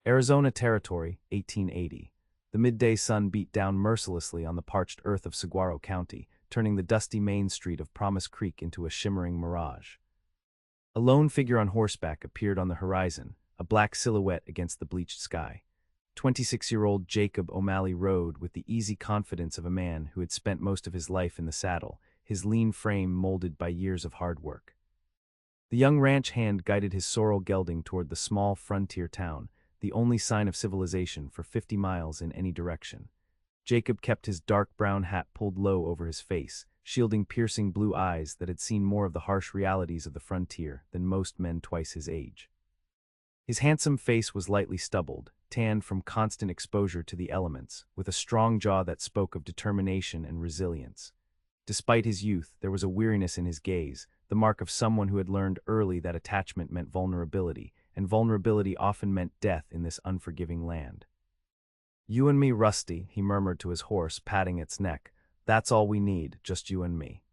Arizona Territory, 1880. The midday sun beat down mercilessly on the parched earth of Saguaro County, turning the dusty main street of Promise Creek into a shimmering mirage. A lone figure on horseback appeared on the horizon, a black silhouette against the bleached sky. 26-year-old Jacob O'Malley rode with the easy confidence of a man who had spent most of his life in the saddle, his lean frame molded by years of hard work. The young ranch hand guided his sorrel gelding toward the small frontier town, the only sign of civilization for 50 miles in any direction. Jacob kept his dark brown hat pulled low over his face, shielding piercing blue eyes that had seen more of the harsh realities of the frontier than most men twice his age. His handsome face was lightly stubbled, tanned from constant exposure to the elements, with a strong jaw that spoke of determination and resilience. Despite his youth, there was a weariness in his gaze, the mark of someone who had learned early that attachment meant vulnerability, and vulnerability often meant death in this unforgiving land. "You and me, Rusty," he murmured to his horse, patting its neck. "That's all we need, just you and me."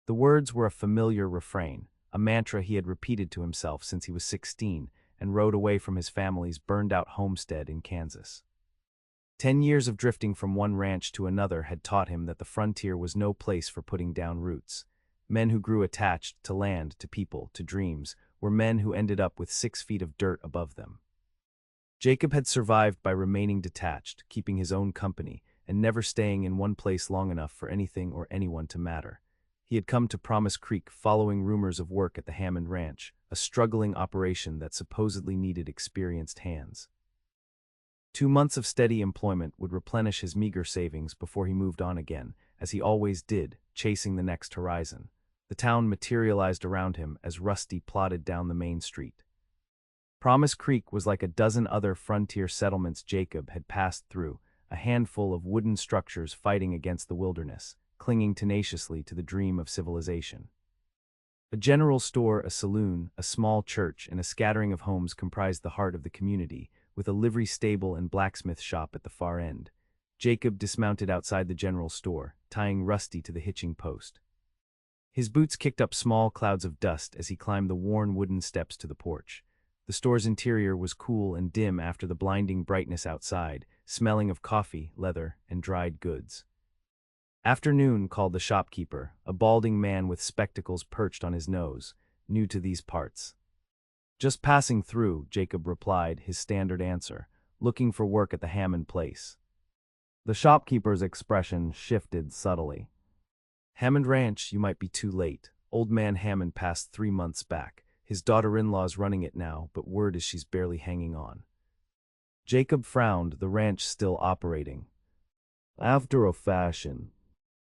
The words were a familiar refrain, a mantra he had repeated to himself since he was 16 and rode away from his family's burned-out homestead in Kansas. 10 years of drifting from one ranch to another had taught him that the frontier was no place for putting down roots. Men who grew attached to land, to people, to dreams, were men who ended up with 6 feet of dirt above them. Jacob had survived by remaining detached, keeping his own company, and never staying in one place long enough for anything or anyone to matter. He had come to Promise Creek following rumors of work at the Hammond Ranch, a struggling operation that supposedly needed experienced hands. 2 months of steady employment would replenish his meager savings before he moved on again, as he always did, chasing the next horizon. The town materialized around him as Rusty plodded down the main street. Promise Creek was like a dozen other frontier settlements Jacob had passed through, a handful of wooden structures fighting against the wilderness, clinging tenaciously to the dream of civilization. A general store, a saloon, a small church, and a scattering of homes comprised the heart of the community, with a livery stable and blacksmith shop at the far end. Jacob dismounted outside the general store, tying Rusty to the hitching post. His boots kicked up small clouds of dust as he climbed the worn wooden steps to the porch. The store's interior was cool and dim after the blinding brightness outside, smelling of coffee, leather, and dried goods. "Afternoon," called the shopkeeper, a balding man with spectacles perched on his nose, new to these parts. "Just passing through," Jacob replied, his standard answer, "looking for work at the Hammond place." The shopkeeper's expression shifted subtly. "Hammond Ranch, you might be too late. Old man Hammond passed 3 months back. His daughter-in-law's running it now, but word is she's barely hanging on." Jacob frowned, the ranch still operating. "After a fashion.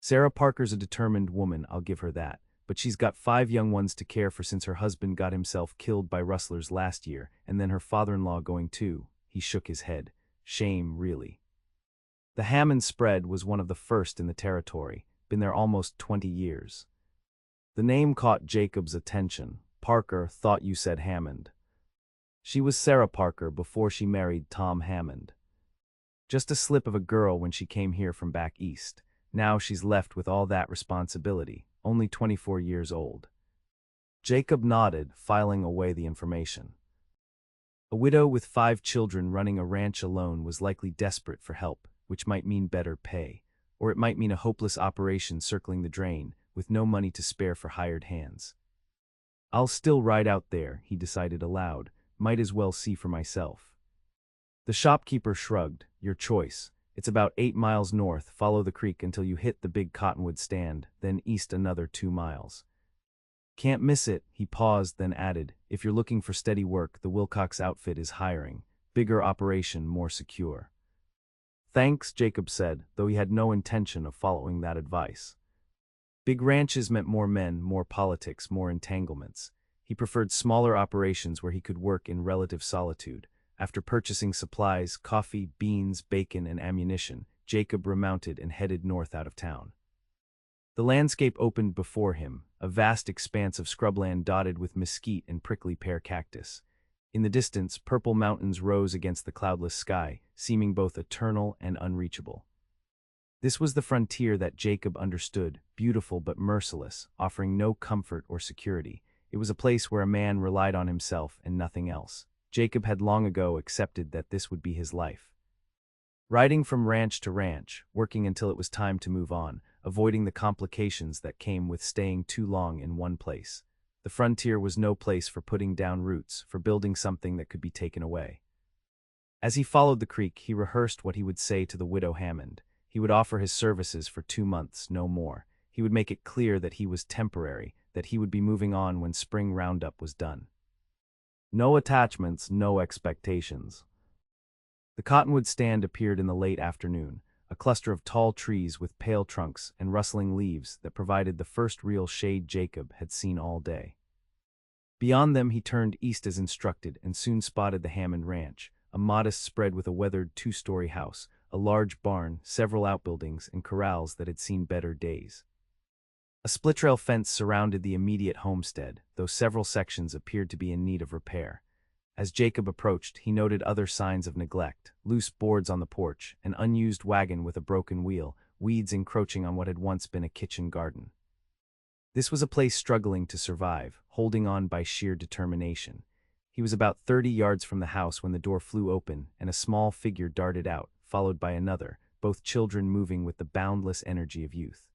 Sarah Parker's a determined woman, I'll give her that, but she's got 5 young ones to care for since her husband got himself killed by rustlers last year, and then her father-in-law going too." He shook his head. "Shame, really." The Hammond spread was one of the first in the territory, been there almost 20 years. The name caught Jacob's attention. "Parker, thought you said Hammond." "She was Sarah Parker before she married Tom Hammond. Just a slip of a girl when she came here from back east. Now she's left with all that responsibility, only 24 years old." Jacob nodded, filing away the information. A widow with 5 children running a ranch alone was likely desperate for help, which might mean better pay, or it might mean a hopeless operation circling the drain, with no money to spare for hired hands. "I'll still ride out there," he decided aloud, "might as well see for myself." The shopkeeper shrugged. "Your choice. It's about 8 miles north, follow the creek until you hit the big cottonwood stand, then east another 2 miles. Can't miss it." He paused, then added, "If you're looking for steady work, the Wilcox outfit is hiring. Bigger operation, more secure." "Thanks," Jacob said, though he had no intention of following that advice. Big ranches meant more men, more politics, more entanglements. He preferred smaller operations where he could work in relative solitude. After purchasing supplies, coffee, beans, bacon, and ammunition, Jacob remounted and headed north out of town. The landscape opened before him, a vast expanse of scrubland dotted with mesquite and prickly pear cactus. In the distance, purple mountains rose against the cloudless sky, seeming both eternal and unreachable. This was the frontier that Jacob understood, beautiful but merciless, offering no comfort or security. It was a place where a man relied on himself and nothing else. Jacob had long ago accepted that this would be his life. Riding from ranch to ranch, working until it was time to move on, avoiding the complications that came with staying too long in one place. The frontier was no place for putting down roots, for building something that could be taken away. As he followed the creek, he rehearsed what he would say to the widow Hammond. He would offer his services for 2 months, no more. He would make it clear that he was temporary, that he would be moving on when spring roundup was done. No attachments, no expectations. The cottonwood stand appeared in the late afternoon, a cluster of tall trees with pale trunks and rustling leaves that provided the first real shade Jacob had seen all day. Beyond them he turned east as instructed and soon spotted the Hammond Ranch, a modest spread with a weathered 2-story house, a large barn, several outbuildings, and corrals that had seen better days. A split-rail fence surrounded the immediate homestead, though several sections appeared to be in need of repair. As Jacob approached, he noted other signs of neglect: loose boards on the porch, an unused wagon with a broken wheel, weeds encroaching on what had once been a kitchen garden. This was a place struggling to survive, holding on by sheer determination. He was about 30 yards from the house when the door flew open and a small figure darted out, followed by another, both children moving with the boundless energy of youth.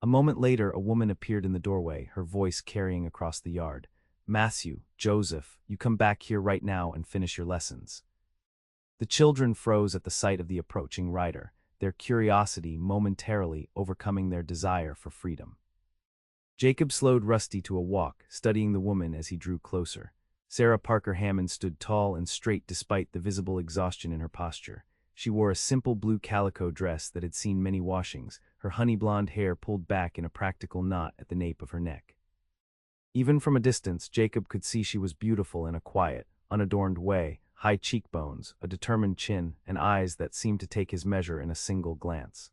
A moment later, a woman appeared in the doorway, her voice carrying across the yard. "Matthew, Joseph, you come back here right now and finish your lessons." The children froze at the sight of the approaching rider, their curiosity momentarily overcoming their desire for freedom. Jacob slowed Rusty to a walk, studying the woman as he drew closer. Sarah Parker Hammond stood tall and straight despite the visible exhaustion in her posture. She wore a simple blue calico dress that had seen many washings, her honey blonde hair pulled back in a practical knot at the nape of her neck. Even from a distance, Jacob could see she was beautiful in a quiet, unadorned way: high cheekbones, a determined chin, and eyes that seemed to take his measure in a single glance.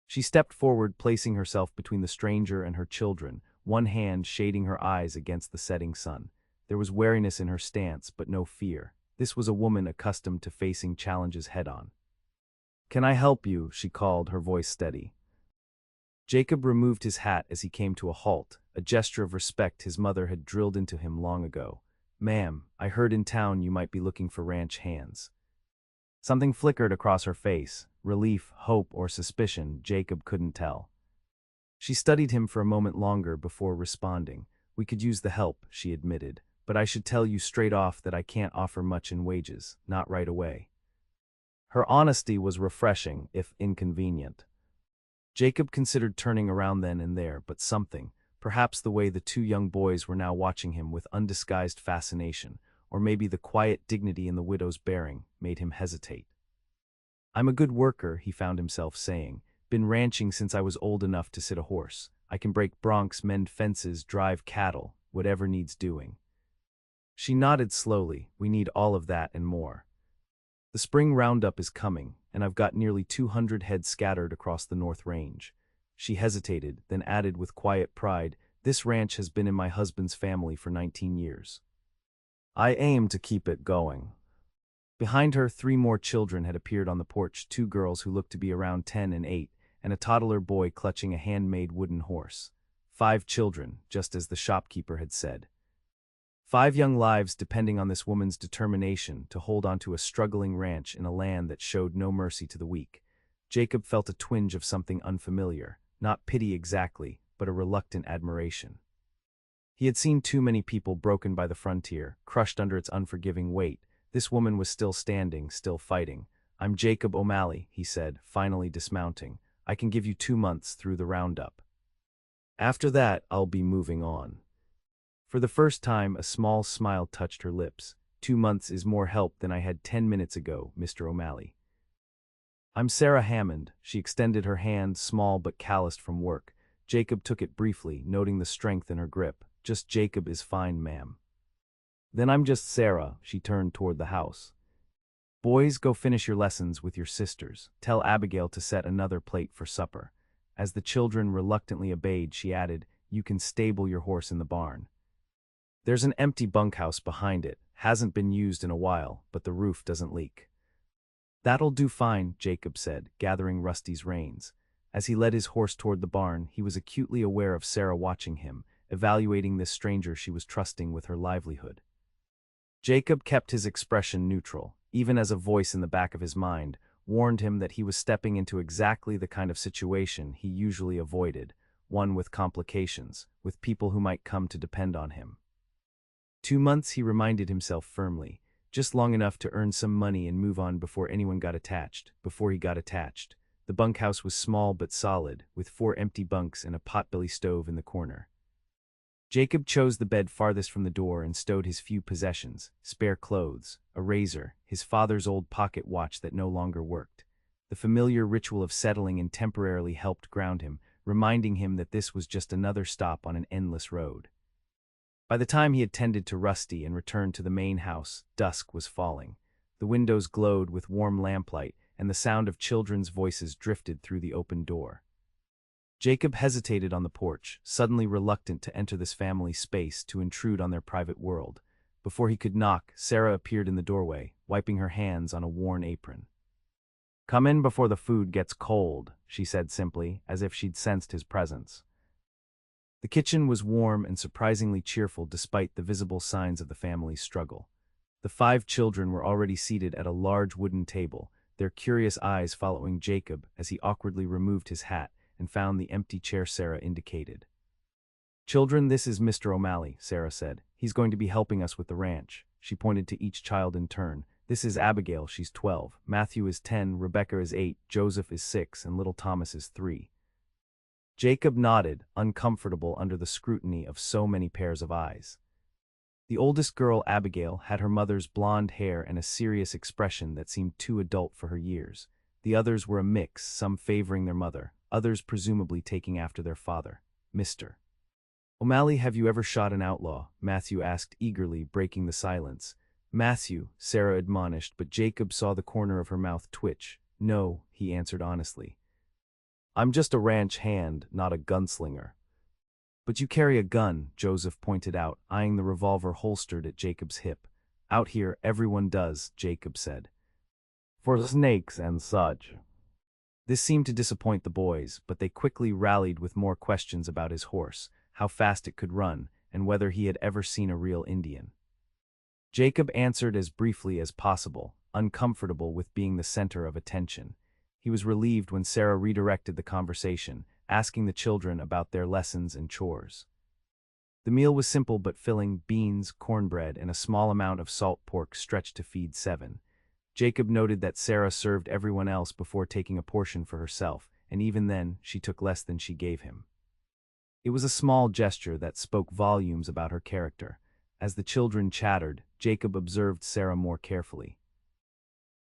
She stepped forward, placing herself between the stranger and her children, one hand shading her eyes against the setting sun. There was wariness in her stance, but no fear. This was a woman accustomed to facing challenges head-on. "Can I help you?" she called, her voice steady. Jacob removed his hat as he came to a halt, a gesture of respect his mother had drilled into him long ago. "Ma'am, I heard in town you might be looking for ranch hands." Something flickered across her face, relief, hope, or suspicion, Jacob couldn't tell. She studied him for a moment longer before responding. "We could use the help," she admitted, "but I should tell you straight off that I can't offer much in wages, not right away." Her honesty was refreshing, if inconvenient. Jacob considered turning around then and there, but something, perhaps the way the 2 young boys were now watching him with undisguised fascination, or maybe the quiet dignity in the widow's bearing, made him hesitate. "I'm a good worker," he found himself saying. "Been ranching since I was old enough to sit a horse. I can break broncs, mend fences, drive cattle, whatever needs doing." She nodded slowly. "We need all of that and more. The spring roundup is coming, and I've got nearly 200 head scattered across the North Range." She hesitated, then added with quiet pride, "This ranch has been in my husband's family for 19 years. I aim to keep it going." Behind her, 3 more children had appeared on the porch, 2 girls who looked to be around 10 and 8, and a toddler boy clutching a handmade wooden horse. 5 children, just as the shopkeeper had said. 5 young lives depending on this woman's determination to hold onto a struggling ranch in a land that showed no mercy to the weak. Jacob felt a twinge of something unfamiliar, not pity exactly, but a reluctant admiration. He had seen too many people broken by the frontier, crushed under its unforgiving weight. This woman was still standing, still fighting. "I'm Jacob O'Malley," he said, finally dismounting. "I can give you 2 months through the roundup. After that, I'll be moving on." For the first time, a small smile touched her lips. 2 months is more help than I had 10 minutes ago, Mr. O'Malley. "I'm Sarah Hammond." She extended her hand, small but calloused from work. Jacob took it briefly, noting the strength in her grip. "Just Jacob is fine, ma'am." "Then I'm just Sarah." She turned toward the house. "Boys, go finish your lessons with your sisters. Tell Abigail to set another plate for supper." As the children reluctantly obeyed, she added, "You can stable your horse in the barn. There's an empty bunkhouse behind it. Hasn't been used in a while, but the roof doesn't leak." "That'll do fine," Jacob said, gathering Rusty's reins. As he led his horse toward the barn, he was acutely aware of Sarah watching him, evaluating this stranger she was trusting with her livelihood. Jacob kept his expression neutral, even as a voice in the back of his mind warned him that he was stepping into exactly the kind of situation he usually avoided, one with complications, with people who might come to depend on him. 2 months, he reminded himself firmly, just long enough to earn some money and move on before anyone got attached. Before he got attached, the bunkhouse was small but solid, with 4 empty bunks and a potbelly stove in the corner. Jacob chose the bed farthest from the door and stowed his few possessions, spare clothes, a razor, his father's old pocket watch that no longer worked. The familiar ritual of settling in temporarily helped ground him, reminding him that this was just another stop on an endless road. By the time he had tended to Rusty and returned to the main house, dusk was falling. The windows glowed with warm lamplight, and the sound of children's voices drifted through the open door. Jacob hesitated on the porch, suddenly reluctant to enter this family space to intrude on their private world. Before he could knock, Sarah appeared in the doorway, wiping her hands on a worn apron. "Come in before the food gets cold," she said simply, as if she'd sensed his presence. The kitchen was warm and surprisingly cheerful despite the visible signs of the family's struggle. The 5 children were already seated at a large wooden table, their curious eyes following Jacob as he awkwardly removed his hat and found the empty chair Sarah indicated. "Children, this is Mr. O'Malley," Sarah said. "He's going to be helping us with the ranch." She pointed to each child in turn. "This is Abigail, she's 12. Matthew is 10, Rebecca is 8, Joseph is 6, and little Thomas is 3. Jacob nodded, uncomfortable under the scrutiny of so many pairs of eyes. The oldest girl, Abigail, had her mother's blonde hair and a serious expression that seemed too adult for her years. The others were a mix, some favoring their mother, others presumably taking after their father. "Mr. O'Malley, have you ever shot an outlaw?" Matthew asked eagerly, breaking the silence. "Matthew," Sarah admonished, but Jacob saw the corner of her mouth twitch. "No," he answered honestly. "I'm just a ranch hand, not a gunslinger." "But you carry a gun," Joseph pointed out, eyeing the revolver holstered at Jacob's hip. "Out here, everyone does," Jacob said. "For snakes and such." This seemed to disappoint the boys, but they quickly rallied with more questions about his horse, how fast it could run, and whether he had ever seen a real Indian. Jacob answered as briefly as possible, uncomfortable with being the center of attention. He was relieved when Sarah redirected the conversation, asking the children about their lessons and chores. The meal was simple but filling: beans, cornbread, and a small amount of salt pork stretched to feed 7. Jacob noted that Sarah served everyone else before taking a portion for herself, and even then, she took less than she gave him. It was a small gesture that spoke volumes about her character. As the children chattered, Jacob observed Sarah more carefully.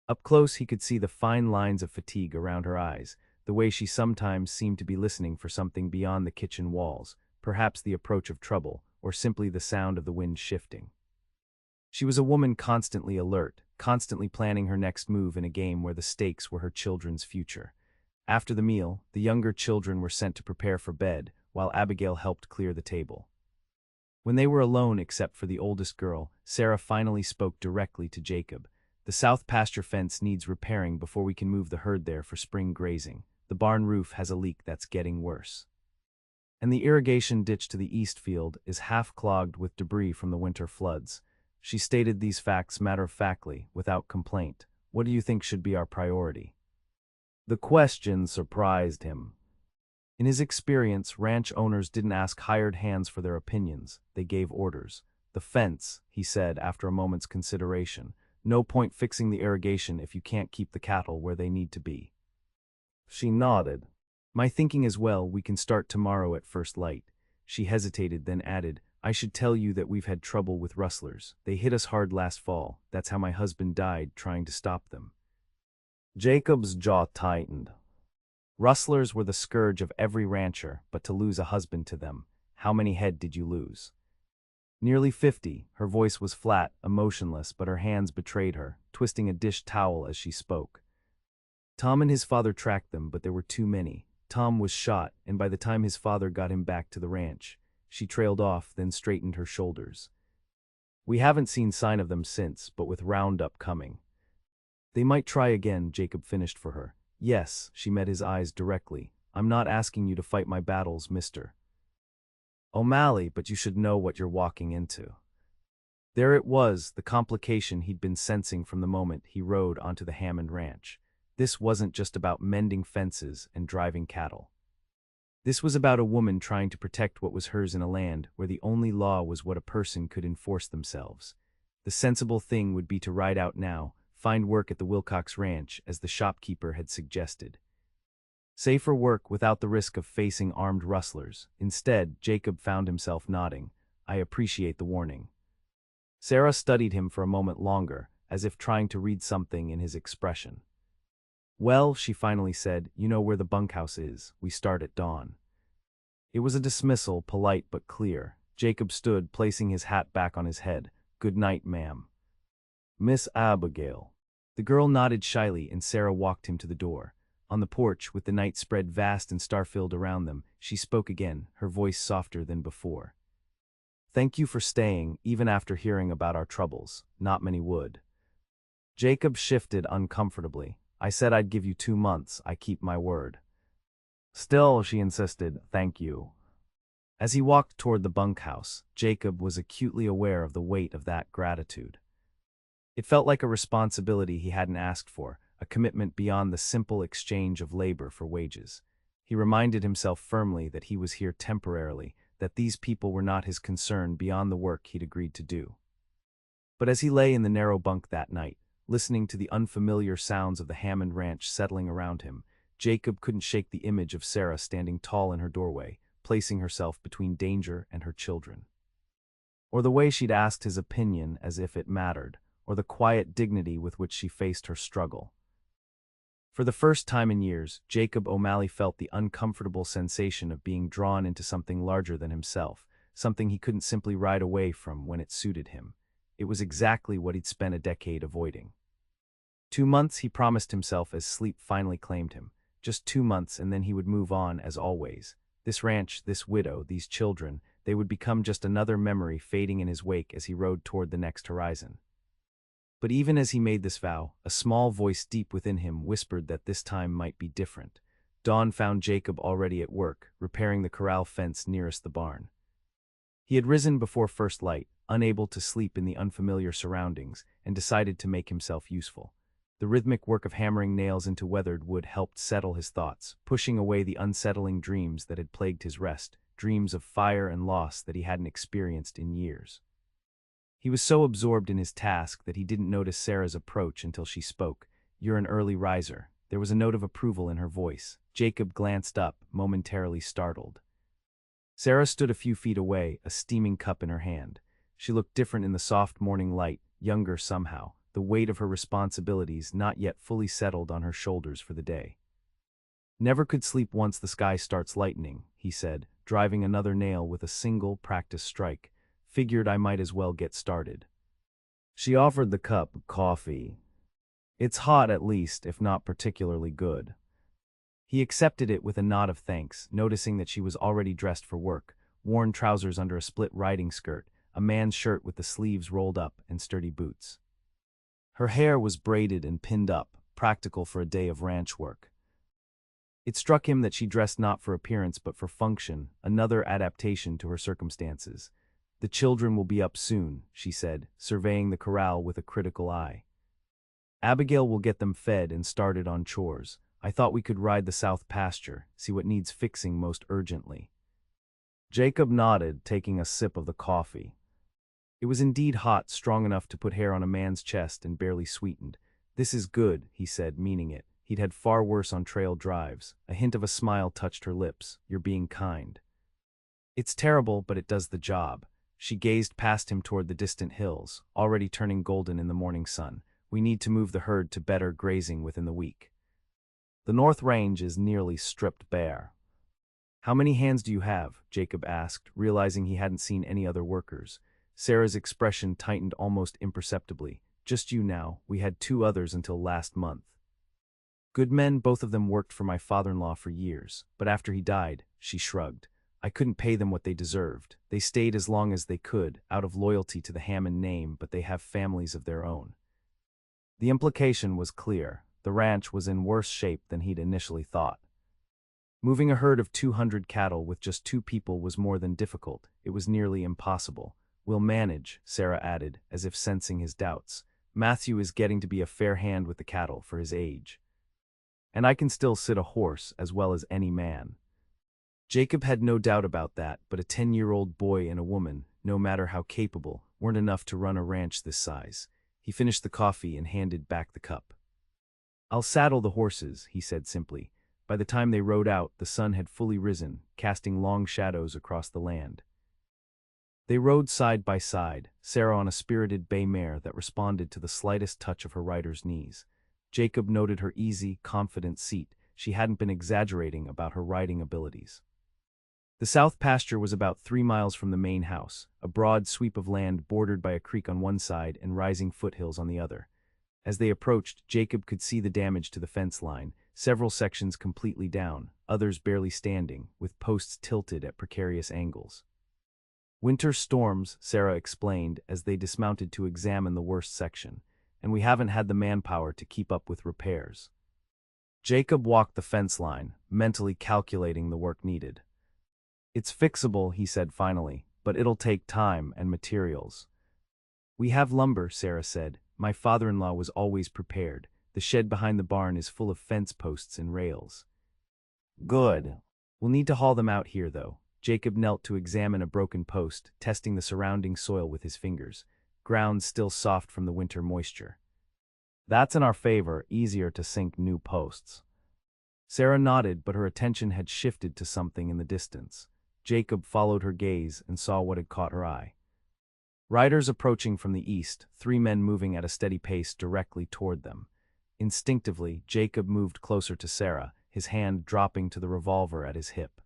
Up close, he could see the fine lines of fatigue around her eyes, the way she sometimes seemed to be listening for something beyond the kitchen walls, perhaps the approach of trouble, or simply the sound of the wind shifting. She was a woman constantly alert, constantly planning her next move in a game where the stakes were her children's future. After the meal, the younger children were sent to prepare for bed, while Abigail helped clear the table. When they were alone except for the oldest girl, Sarah finally spoke directly to Jacob. "The south pasture fence needs repairing before we can move the herd there for spring grazing. The barn roof has a leak that's getting worse. And the irrigation ditch to the east field is half clogged with debris from the winter floods." She stated these facts matter-of-factly, without complaint. "What do you think should be our priority?" The question surprised him. In his experience, ranch owners didn't ask hired hands for their opinions, they gave orders. "The fence," he said after a moment's consideration. "No point fixing the irrigation if you can't keep the cattle where they need to be." She nodded. "My thinking as well, we can start tomorrow at first light." She hesitated, then added, "I should tell you that we've had trouble with rustlers. They hit us hard last fall. That's how my husband died, trying to stop them." Jacob's jaw tightened. Rustlers were the scourge of every rancher, but to lose a husband to them, how many head did you lose? "Nearly 50, her voice was flat, emotionless, but her hands betrayed her, twisting a dish towel as she spoke. "Tom and his father tracked them, but there were too many. Tom was shot, and by the time his father got him back to the ranch," she trailed off, then straightened her shoulders. "We haven't seen sign of them since, but with Roundup coming." "They might try again," Jacob finished for her. "Yes," she met his eyes directly. "I'm not asking you to fight my battles, Mr. O'Malley, but you should know what you're walking into." There it was, the complication he'd been sensing from the moment he rode onto the Hammond ranch. This wasn't just about mending fences and driving cattle. This was about a woman trying to protect what was hers in a land where the only law was what a person could enforce themselves. The sensible thing would be to ride out now, find work at the Wilcox Ranch, as the shopkeeper had suggested. Safer work without the risk of facing armed rustlers. Instead, Jacob found himself nodding. I appreciate the warning. Sarah studied him for a moment longer, as if trying to read something in his expression. Well, she finally said, you know where the bunkhouse is. We start at dawn. It was a dismissal, polite but clear. Jacob stood, placing his hat back on his head. Good night, ma'am. Miss Abigail. The girl nodded shyly and Sarah walked him to the door. On the porch, with the night spread vast and star-filled around them, she spoke again, her voice softer than before. Thank you for staying, even after hearing about our troubles. Not many would. Jacob shifted uncomfortably. I said I'd give you 2 months. I keep my word. Still, she insisted, thank you. As he walked toward the bunkhouse, Jacob was acutely aware of the weight of that gratitude. It felt like a responsibility he hadn't asked for, a commitment beyond the simple exchange of labor for wages. He reminded himself firmly that he was here temporarily, that these people were not his concern beyond the work he'd agreed to do. But as he lay in the narrow bunk that night, listening to the unfamiliar sounds of the Hammond ranch settling around him, Jacob couldn't shake the image of Sarah standing tall in her doorway, placing herself between danger and her children. Or the way she'd asked his opinion as if it mattered, or the quiet dignity with which she faced her struggle. For the first time in years, Jacob O'Malley felt the uncomfortable sensation of being drawn into something larger than himself, something he couldn't simply ride away from when it suited him. It was exactly what he'd spent a decade avoiding. 2 months, he promised himself as sleep finally claimed him. Just 2 months and then he would move on as always. This ranch, this widow, these children, they would become just another memory fading in his wake as he rode toward the next horizon. But even as he made this vow, a small voice deep within him whispered that this time might be different. Dawn found Jacob already at work, repairing the corral fence nearest the barn. He had risen before first light, unable to sleep in the unfamiliar surroundings, and decided to make himself useful. The rhythmic work of hammering nails into weathered wood helped settle his thoughts, pushing away the unsettling dreams that had plagued his rest, dreams of fire and loss that he hadn't experienced in years. He was so absorbed in his task that he didn't notice Sarah's approach until she spoke. You're an early riser. There was a note of approval in her voice. Jacob glanced up, momentarily startled. Sarah stood a few feet away, a steaming cup in her hand. She looked different in the soft morning light, younger somehow, the weight of her responsibilities not yet fully settled on her shoulders for the day. Never could sleep once the sky starts lightening, he said, driving another nail with a single practice strike. Figured I might as well get started. She offered the cup coffee. It's hot at least, if not particularly good. He accepted it with a nod of thanks, noticing that she was already dressed for work, worn trousers under a split riding skirt, a man's shirt with the sleeves rolled up, and sturdy boots. Her hair was braided and pinned up, practical for a day of ranch work. It struck him that she dressed not for appearance but for function, another adaptation to her circumstances. The children will be up soon, she said, surveying the corral with a critical eye. Abigail will get them fed and started on chores. I thought we could ride the south pasture, see what needs fixing most urgently. Jacob nodded, taking a sip of the coffee. It was indeed hot, strong enough to put hair on a man's chest and barely sweetened. This is good, he said, meaning it. He'd had far worse on trail drives. A hint of a smile touched her lips. You're being kind. It's terrible, but it does the job. She gazed past him toward the distant hills, already turning golden in the morning sun. We need to move the herd to better grazing within the week. The North Range is nearly stripped bare. How many hands do you have? Jacob asked, realizing he hadn't seen any other workers. Sarah's expression tightened almost imperceptibly. Just you now. We had 2 others until last month. Good men, both of them worked for my father-in-law for years, but after he died, she shrugged. I couldn't pay them what they deserved. They stayed as long as they could, out of loyalty to the Hammond name, but they have families of their own. The implication was clear. The ranch was in worse shape than he'd initially thought. Moving a herd of 200 cattle with just 2 people was more than difficult. It was nearly impossible. We'll manage, Sarah added, as if sensing his doubts. Matthew is getting to be a fair hand with the cattle for his age. And I can still sit a horse as well as any man. Jacob had no doubt about that, but a 10-year-old boy and a woman, no matter how capable, weren't enough to run a ranch this size. He finished the coffee and handed back the cup. I'll saddle the horses, he said simply. By the time they rode out, the sun had fully risen, casting long shadows across the land. They rode side by side, Sarah on a spirited bay mare that responded to the slightest touch of her rider's knees. Jacob noted her easy, confident seat. She hadn't been exaggerating about her riding abilities. The south pasture was about 3 miles from the main house, a broad sweep of land bordered by a creek on one side and rising foothills on the other. As they approached, Jacob could see the damage to the fence line, several sections completely down, others barely standing, with posts tilted at precarious angles. Winter storms, Sarah explained as they dismounted to examine the worst section, and we haven't had the manpower to keep up with repairs. Jacob walked the fence line, mentally calculating the work needed. It's fixable, he said finally, but it'll take time and materials. We have lumber, Sarah said. My father-in-law was always prepared. The shed behind the barn is full of fence posts and rails. Good. We'll need to haul them out here, though. Jacob knelt to examine a broken post, testing the surrounding soil with his fingers, ground still soft from the winter moisture. That's in our favor, easier to sink new posts. Sarah nodded, but her attention had shifted to something in the distance. Jacob followed her gaze and saw what had caught her eye. Riders approaching from the east, 3 men moving at a steady pace directly toward them. Instinctively, Jacob moved closer to Sarah, his hand dropping to the revolver at his hip.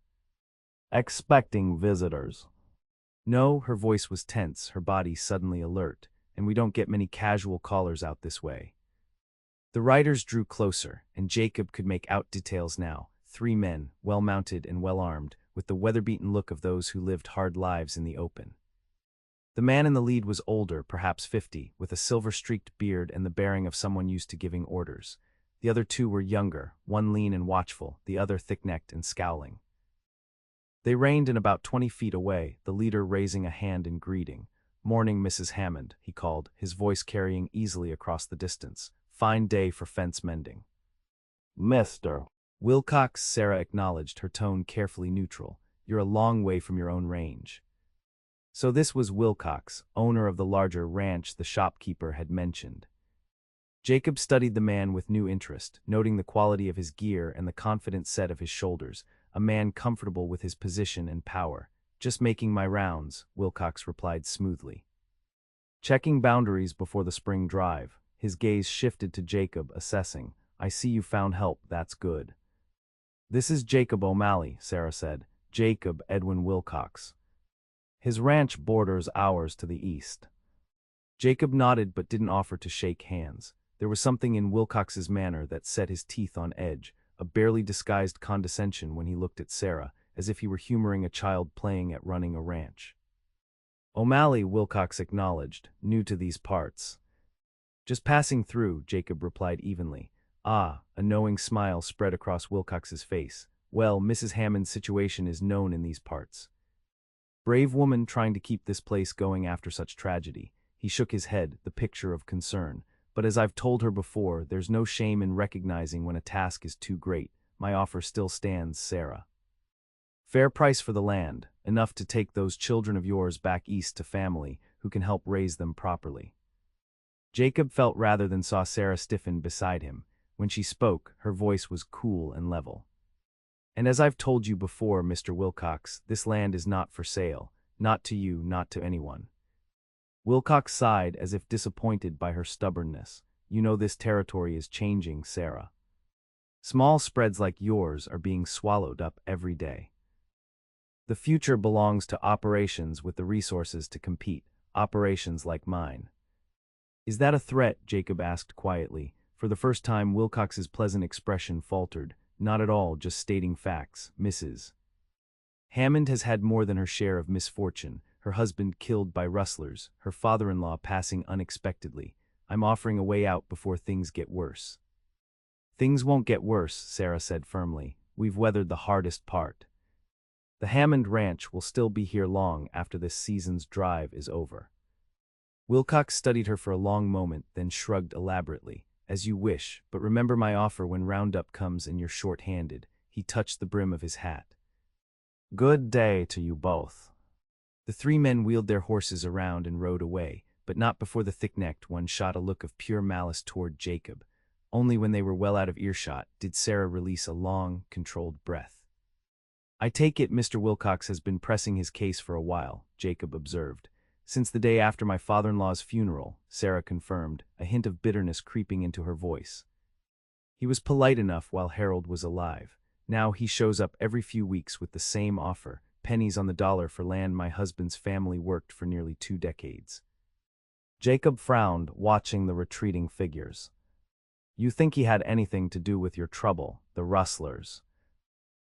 Expecting visitors. No, her voice was tense, her body suddenly alert, and we don't get many casual callers out this way. The riders drew closer, and Jacob could make out details now. 3 men, well-mounted and well-armed, with the weather-beaten look of those who lived hard lives in the open. The man in the lead was older, perhaps 50, with a silver-streaked beard and the bearing of someone used to giving orders. The other 2 were younger, one lean and watchful, the other thick-necked and scowling. They reined in about 20 feet away, the leader raising a hand in greeting. "Morning, Mrs. Hammond," he called, his voice carrying easily across the distance. "Fine day for fence mending." "Mr. Wilcox," Sarah acknowledged, her tone carefully neutral. "You're a long way from your own range." So this was Wilcox, owner of the larger ranch the shopkeeper had mentioned. Jacob studied the man with new interest, noting the quality of his gear and the confident set of his shoulders, a man comfortable with his position and power. "Just making my rounds," Wilcox replied smoothly. Checking boundaries before the spring drive, his gaze shifted to Jacob, assessing. "I see you found help, that's good." "This is Jacob O'Malley," Sarah said. "Jacob Edwin Wilcox. His ranch borders ours to the east." Jacob nodded but didn't offer to shake hands. There was something in Wilcox's manner that set his teeth on edge, a barely disguised condescension when he looked at Sarah, as if he were humoring a child playing at running a ranch. "O'Malley," Wilcox acknowledged, "new to these parts." "Just passing through," Jacob replied evenly. "Ah," a knowing smile spread across Wilcox's face. "Well, Mrs. Hammond's situation is known in these parts. Brave woman trying to keep this place going after such tragedy." He shook his head, the picture of concern. "But as I've told her before, there's no shame in recognizing when a task is too great. My offer still stands, Sarah. Fair price for the land, enough to take those children of yours back east to family who can help raise them properly." Jacob felt rather than saw Sarah stiffen beside him. When she spoke, her voice was cool and level. "And as I've told you before, Mr. Wilcox, this land is not for sale. Not to you, not to anyone." Wilcox sighed as if disappointed by her stubbornness. "You know this territory is changing, Sarah. Small spreads like yours are being swallowed up every day. The future belongs to operations with the resources to compete, operations like mine." "Is that a threat?" Jacob asked quietly. For the first time, Wilcox's pleasant expression faltered. "Not at all, just stating facts, Mrs. Hammond has had more than her share of misfortune. Her husband killed by rustlers, her father-in-law passing unexpectedly. I'm offering a way out before things get worse." "Things won't get worse," Sarah said firmly. "We've weathered the hardest part." The Hammond Ranch will still be here long after this season's drive is over." Wilcox studied her for a long moment, then shrugged elaborately. "As you wish, but remember my offer when roundup comes and you're short-handed." He touched the brim of his hat. "Good day to you both." The three men wheeled their horses around and rode away, but not before the thick-necked one shot a look of pure malice toward Jacob. Only when they were well out of earshot did Sarah release a long, controlled breath. "I take it Mr. Wilcox has been pressing his case for a while," Jacob observed. "Since the day after my father-in-law's funeral," Sarah confirmed, a hint of bitterness creeping into her voice. "He was polite enough while Harold was alive. Now he shows up every few weeks with the same offer, pennies on the dollar for land my husband's family worked for nearly 2 decades. Jacob frowned, watching the retreating figures. "You think he had anything to do with your trouble, the rustlers?"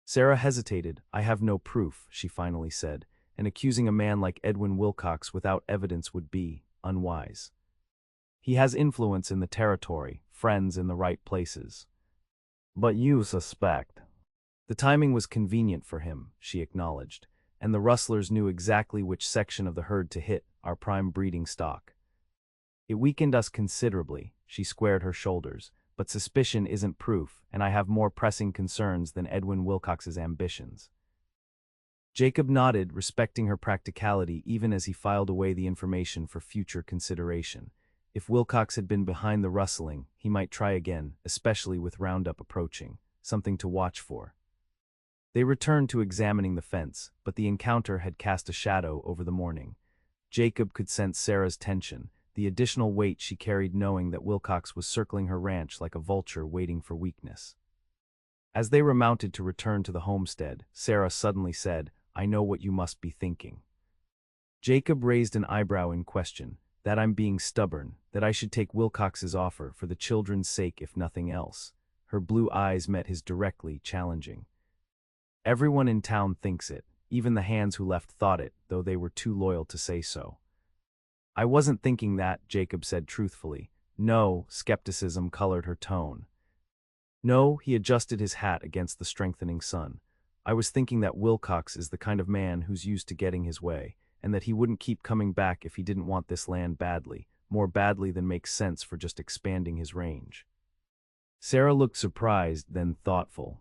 Sarah hesitated. "I have no proof," she finally said, "and accusing a man like Edwin Wilcox without evidence would be unwise. He has influence in the territory, friends in the right places." "But you suspect." "The timing was convenient for him," she acknowledged, "and the rustlers knew exactly which section of the herd to hit, our prime breeding stock. It weakened us considerably." She squared her shoulders. "But suspicion isn't proof, and I have more pressing concerns than Edwin Wilcox's ambitions." Jacob nodded, respecting her practicality even as he filed away the information for future consideration. If Wilcox had been behind the rustling, he might try again, especially with roundup approaching, something to watch for. They returned to examining the fence, but the encounter had cast a shadow over the morning. Jacob could sense Sarah's tension, the additional weight she carried knowing that Wilcox was circling her ranch like a vulture waiting for weakness. As they remounted to return to the homestead, Sarah suddenly said, "I know what you must be thinking." Jacob raised an eyebrow in question. "That I'm being stubborn, that I should take Wilcox's offer for the children's sake if nothing else." Her blue eyes met his directly, challenging. "Everyone in town thinks it. Even the hands who left thought it, though they were too loyal to say so." "I wasn't thinking that," Jacob said truthfully. "No," skepticism colored her tone. "No," he adjusted his hat against the strengthening sun. "I was thinking that Wilcox is the kind of man who's used to getting his way, and that he wouldn't keep coming back if he didn't want this land badly, more badly than makes sense for just expanding his range." Sarah looked surprised, then thoughtful.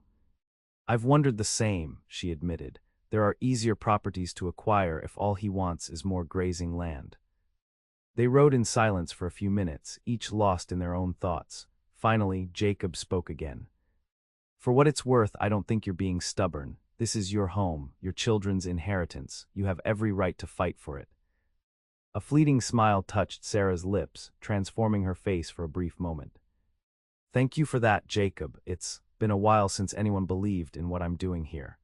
"I've wondered the same," she admitted. "There are easier properties to acquire if all he wants is more grazing land." They rode in silence for a few minutes, each lost in their own thoughts. Finally, Jacob spoke again. "For what it's worth, I don't think you're being stubborn. This is your home, your children's inheritance. You have every right to fight for it." A fleeting smile touched Sarah's lips, transforming her face for a brief moment. "Thank you for that, Jacob. It's been a while since anyone believed in what I'm doing here."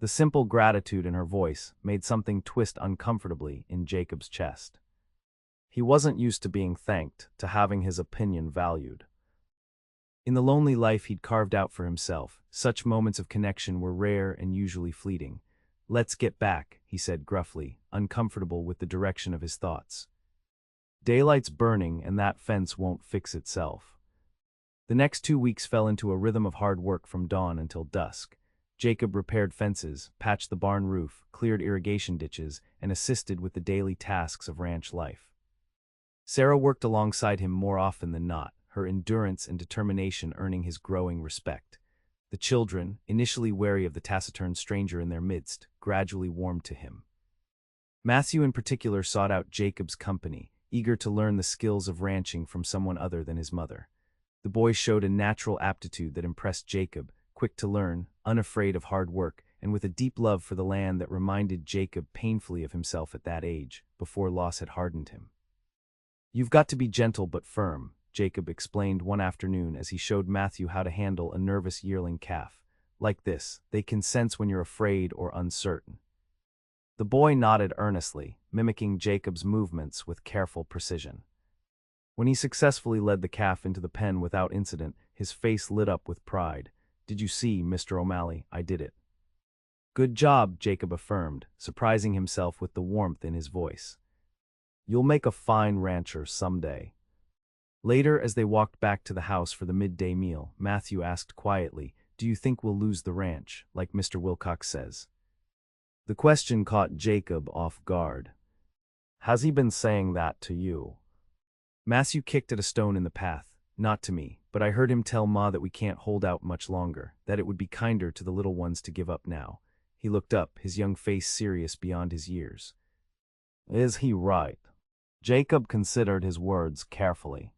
The simple gratitude in her voice made something twist uncomfortably in Jacob's chest. He wasn't used to being thanked, to having his opinion valued. In the lonely life he'd carved out for himself, such moments of connection were rare and usually fleeting. "Let's get back," he said gruffly, uncomfortable with the direction of his thoughts. "Daylight's burning and that fence won't fix itself." The next 2 weeks fell into a rhythm of hard work from dawn until dusk. Jacob repaired fences, patched the barn roof, cleared irrigation ditches, and assisted with the daily tasks of ranch life. Sarah worked alongside him more often than not, her endurance and determination earning his growing respect. The children, initially wary of the taciturn stranger in their midst, gradually warmed to him. Matthew in particular sought out Jacob's company, eager to learn the skills of ranching from someone other than his mother. The boy showed a natural aptitude that impressed Jacob, quick to learn, unafraid of hard work, and with a deep love for the land that reminded Jacob painfully of himself at that age, before loss had hardened him. "You've got to be gentle but firm," Jacob explained one afternoon as he showed Matthew how to handle a nervous yearling calf. "Like this, they can sense when you're afraid or uncertain." The boy nodded earnestly, mimicking Jacob's movements with careful precision. When he successfully led the calf into the pen without incident, his face lit up with pride. "Did you see, Mr. O'Malley, I did it." "Good job," Jacob affirmed, surprising himself with the warmth in his voice. "You'll make a fine rancher someday." Later, as they walked back to the house for the midday meal, Matthew asked quietly, "Do you think we'll lose the ranch, like Mr. Wilcox says?" The question caught Jacob off guard. Has he been saying that to you? Matthew kicked at a stone in the path. Not to me, but I heard him tell Ma that we can't hold out much longer, that it would be kinder to the little ones to give up now. He looked up, his young face serious beyond his years. Is he right? Jacob considered his words carefully.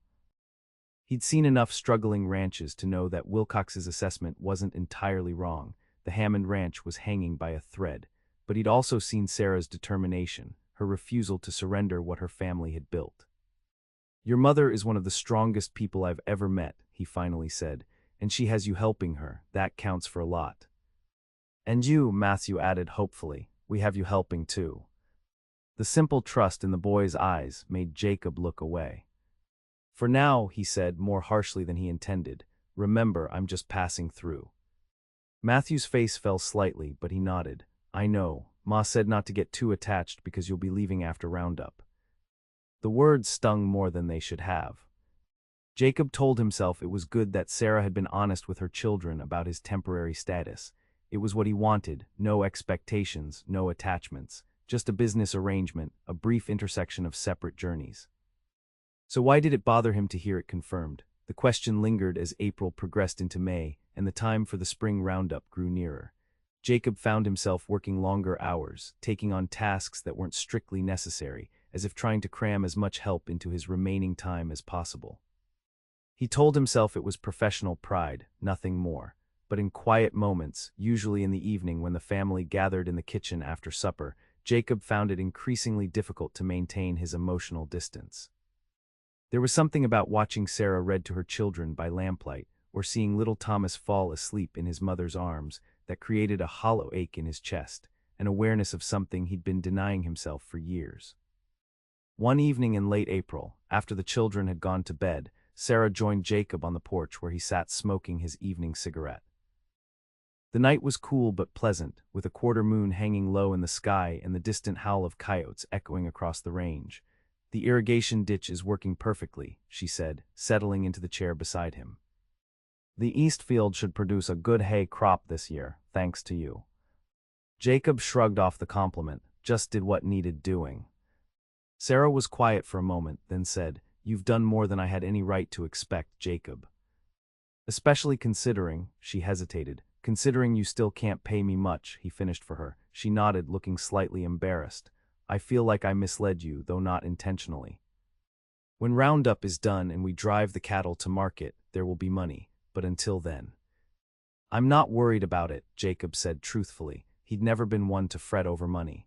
He'd seen enough struggling ranches to know that Wilcox's assessment wasn't entirely wrong. The Hammond ranch was hanging by a thread, but he'd also seen Sarah's determination, her refusal to surrender what her family had built. Your mother is one of the strongest people I've ever met, he finally said, and she has you helping her. That counts for a lot. And you, Matthew added hopefully, we have you helping too. The simple trust in the boy's eyes made Jacob look away. For now, he said, more harshly than he intended, remember, I'm just passing through. Matthew's face fell slightly, but he nodded. I know. Ma said not to get too attached because you'll be leaving after Roundup. The words stung more than they should have. Jacob told himself it was good that Sarah had been honest with her children about his temporary status. It was what he wanted, no expectations, no attachments, just a business arrangement, a brief intersection of separate journeys. So why did it bother him to hear it confirmed? The question lingered as April progressed into May, and the time for the spring roundup grew nearer. Jacob found himself working longer hours, taking on tasks that weren't strictly necessary, as if trying to cram as much help into his remaining time as possible. He told himself it was professional pride, nothing more. But in quiet moments, usually in the evening when the family gathered in the kitchen after supper, Jacob found it increasingly difficult to maintain his emotional distance. There was something about watching Sarah read to her children by lamplight, or seeing little Thomas fall asleep in his mother's arms, that created a hollow ache in his chest, an awareness of something he'd been denying himself for years. One evening in late April, after the children had gone to bed, Sarah joined Jacob on the porch where he sat smoking his evening cigarette. The night was cool but pleasant, with a quarter moon hanging low in the sky and the distant howl of coyotes echoing across the range. The irrigation ditch is working perfectly, she said, settling into the chair beside him. The east field should produce a good hay crop this year, thanks to you. Jacob shrugged off the compliment, just did what needed doing. Sarah was quiet for a moment, then said, You've done more than I had any right to expect, Jacob. Especially considering, she hesitated, considering you still can't pay me much, he finished for her. She nodded, looking slightly embarrassed. I feel like I misled you, though not intentionally. When Roundup is done and we drive the cattle to market, there will be money, but until then. I'm not worried about it, Jacob said truthfully. He'd never been one to fret over money.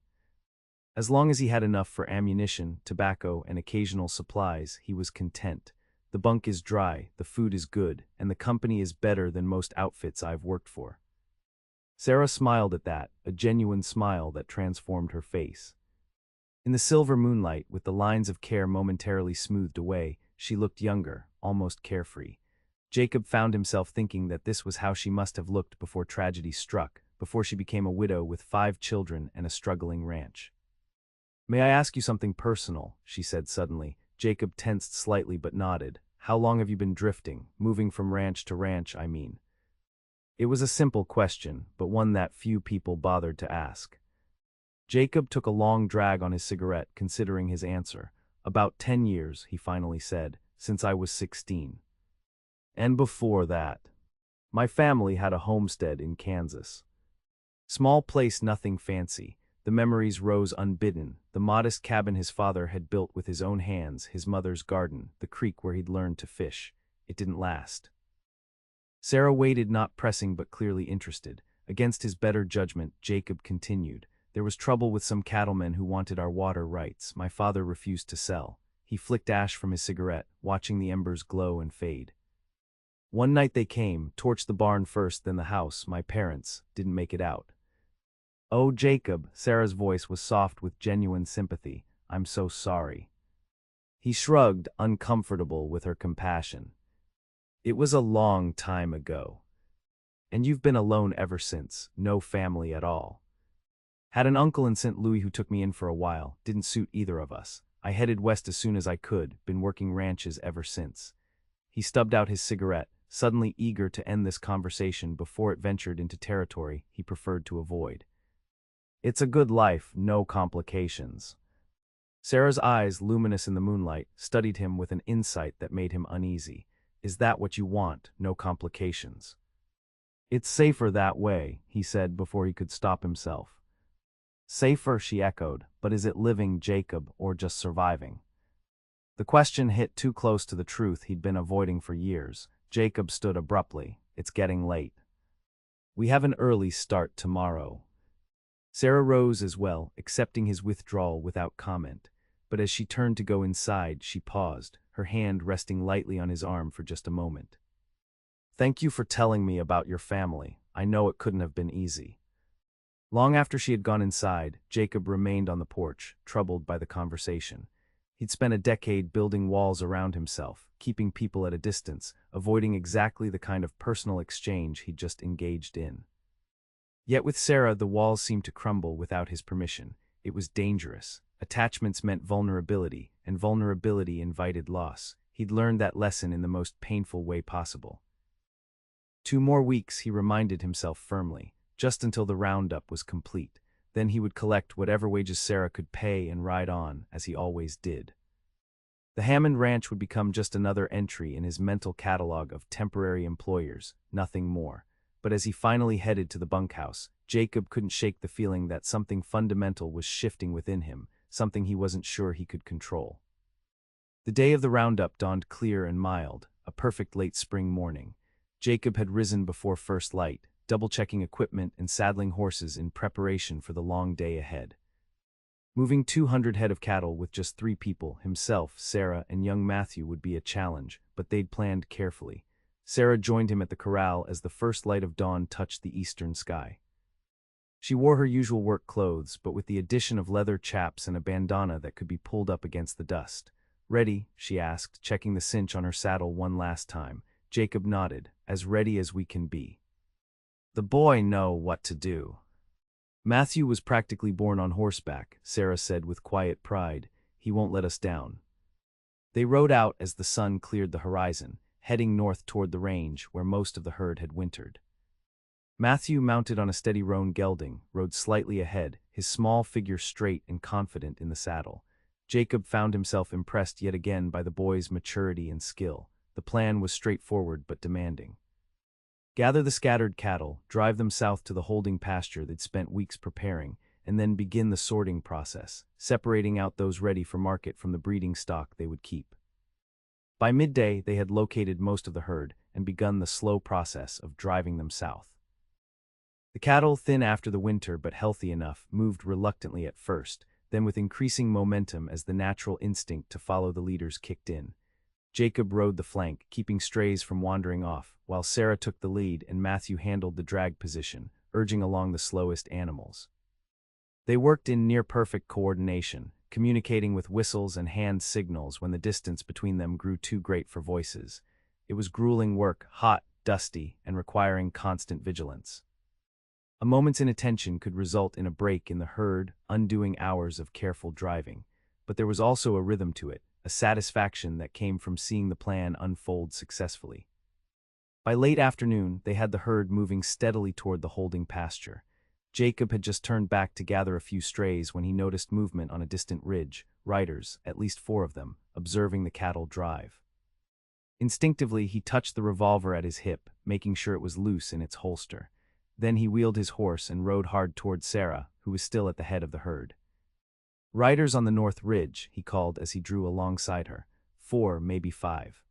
As long as he had enough for ammunition, tobacco, and occasional supplies, he was content. The bunk is dry, the food is good, and the company is better than most outfits I've worked for. Sarah smiled at that, a genuine smile that transformed her face. In the silver moonlight, with the lines of care momentarily smoothed away, she looked younger, almost carefree. Jacob found himself thinking that this was how she must have looked before tragedy struck, before she became a widow with 5 children and a struggling ranch. May I ask you something personal, she said suddenly. Jacob tensed slightly but nodded. How long have you been drifting, moving from ranch to ranch, I mean? It was a simple question, but one that few people bothered to ask. Jacob took a long drag on his cigarette, considering his answer. About 10 years, he finally said, since I was 16. And before that, my family had a homestead in Kansas. Small place, nothing fancy. The memories rose unbidden, the modest cabin his father had built with his own hands, his mother's garden, the creek where he'd learned to fish. It didn't last. Sarah waited, not pressing but clearly interested. Against his better judgment, Jacob continued. There was trouble with some cattlemen who wanted our water rights. My father refused to sell. He flicked ash from his cigarette, watching the embers glow and fade. One night they came, torched the barn first, then the house. My parents didn't make it out. Oh, Jacob, Sarah's voice was soft with genuine sympathy. I'm so sorry. He shrugged, uncomfortable with her compassion. It was a long time ago. And you've been alone ever since, no family at all. Had an uncle in St. Louis who took me in for a while, didn't suit either of us. I headed west as soon as I could, been working ranches ever since. He stubbed out his cigarette, suddenly eager to end this conversation before it ventured into territory he preferred to avoid. It's a good life, no complications. Sarah's eyes, luminous in the moonlight, studied him with an insight that made him uneasy. Is that what you want, no complications? It's safer that way, he said before he could stop himself. Safer, she echoed, but is it living, Jacob, or just surviving? The question hit too close to the truth he'd been avoiding for years. Jacob stood abruptly. It's getting late. We have an early start tomorrow. Sarah rose as well, accepting his withdrawal without comment. But as she turned to go inside, she paused, her hand resting lightly on his arm for just a moment. Thank you for telling me about your family. I know it couldn't have been easy. Long after she had gone inside, Jacob remained on the porch, troubled by the conversation. He'd spent a decade building walls around himself, keeping people at a distance, avoiding exactly the kind of personal exchange he'd just engaged in. Yet with Sarah, the walls seemed to crumble without his permission. It was dangerous. Attachments meant vulnerability, and vulnerability invited loss. He'd learned that lesson in the most painful way possible. 2 more weeks, he reminded himself firmly, just until the roundup was complete. Then he would collect whatever wages Sarah could pay and ride on, as he always did. The Hammond Ranch would become just another entry in his mental catalog of temporary employers, nothing more. But as he finally headed to the bunkhouse, Jacob couldn't shake the feeling that something fundamental was shifting within him, something he wasn't sure he could control. The day of the roundup dawned clear and mild, a perfect late spring morning. Jacob had risen before first light, double-checking equipment and saddling horses in preparation for the long day ahead. Moving 200 head of cattle with just 3 people, himself, Sarah, and young Matthew, would be a challenge, but they'd planned carefully. Sarah joined him at the corral as the first light of dawn touched the eastern sky. She wore her usual work clothes, but with the addition of leather chaps and a bandana that could be pulled up against the dust. Ready? She asked, checking the cinch on her saddle one last time. Jacob nodded, as ready as we can be. The boy know what to do. Matthew was practically born on horseback, Sarah said with quiet pride. He won't let us down. They rode out as the sun cleared the horizon, heading north toward the range where most of the herd had wintered. Matthew, mounted on a steady roan gelding, rode slightly ahead, his small figure straight and confident in the saddle. Jacob found himself impressed yet again by the boy's maturity and skill. The plan was straightforward but demanding. Gather the scattered cattle, drive them south to the holding pasture they'd spent weeks preparing, and then begin the sorting process, separating out those ready for market from the breeding stock they would keep. By midday, they had located most of the herd and begun the slow process of driving them south. The cattle, thin after the winter but healthy enough, moved reluctantly at first, then with increasing momentum as the natural instinct to follow the leaders kicked in. Jacob rode the flank, keeping strays from wandering off, while Sarah took the lead and Matthew handled the drag position, urging along the slowest animals. They worked in near-perfect coordination, communicating with whistles and hand signals when the distance between them grew too great for voices. It was grueling work, hot, dusty, and requiring constant vigilance. A moment's inattention could result in a break in the herd, undoing hours of careful driving. But there was also a rhythm to it, a satisfaction that came from seeing the plan unfold successfully. By late afternoon, they had the herd moving steadily toward the holding pasture. Jacob had just turned back to gather a few strays when he noticed movement on a distant ridge, riders, at least 4 of them, observing the cattle drive. Instinctively, he touched the revolver at his hip, making sure it was loose in its holster. Then he wheeled his horse and rode hard toward Sarah, who was still at the head of the herd. Riders on the north ridge, he called as he drew alongside her. 4, maybe 5.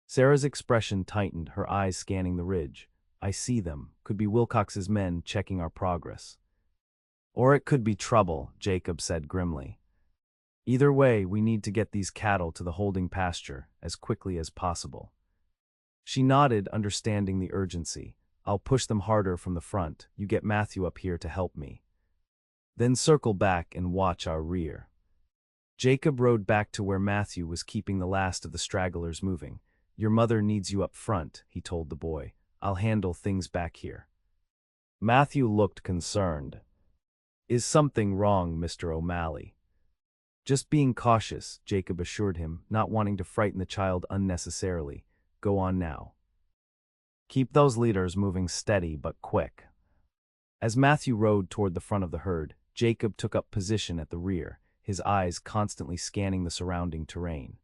Sarah's expression tightened, her eyes scanning the ridge. I see them. Could be Wilcox's men checking our progress. Or it could be trouble, Jacob said grimly. Either way, we need to get these cattle to the holding pasture as quickly as possible. She nodded, understanding the urgency. I'll push them harder from the front. You get Matthew up here to help me. Then circle back and watch our rear. Jacob rode back to where Matthew was keeping the last of the stragglers moving. Your mother needs you up front, he told the boy. I'll handle things back here. Matthew looked concerned. Is something wrong, Mr. O'Malley? Just being cautious, Jacob assured him, not wanting to frighten the child unnecessarily. Go on now. Keep those leaders moving steady but quick. As Matthew rode toward the front of the herd, Jacob took up position at the rear, his eyes constantly scanning the surrounding terrain.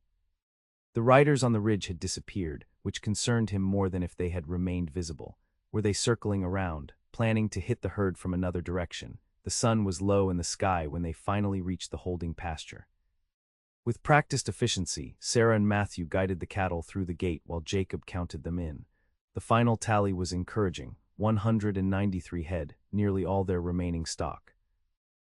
The riders on the ridge had disappeared, which concerned him more than if they had remained visible. Were they circling around, planning to hit the herd from another direction? The sun was low in the sky when they finally reached the holding pasture. With practiced efficiency, Sarah and Matthew guided the cattle through the gate while Jacob counted them in. The final tally was encouraging, 193 head, nearly all their remaining stock.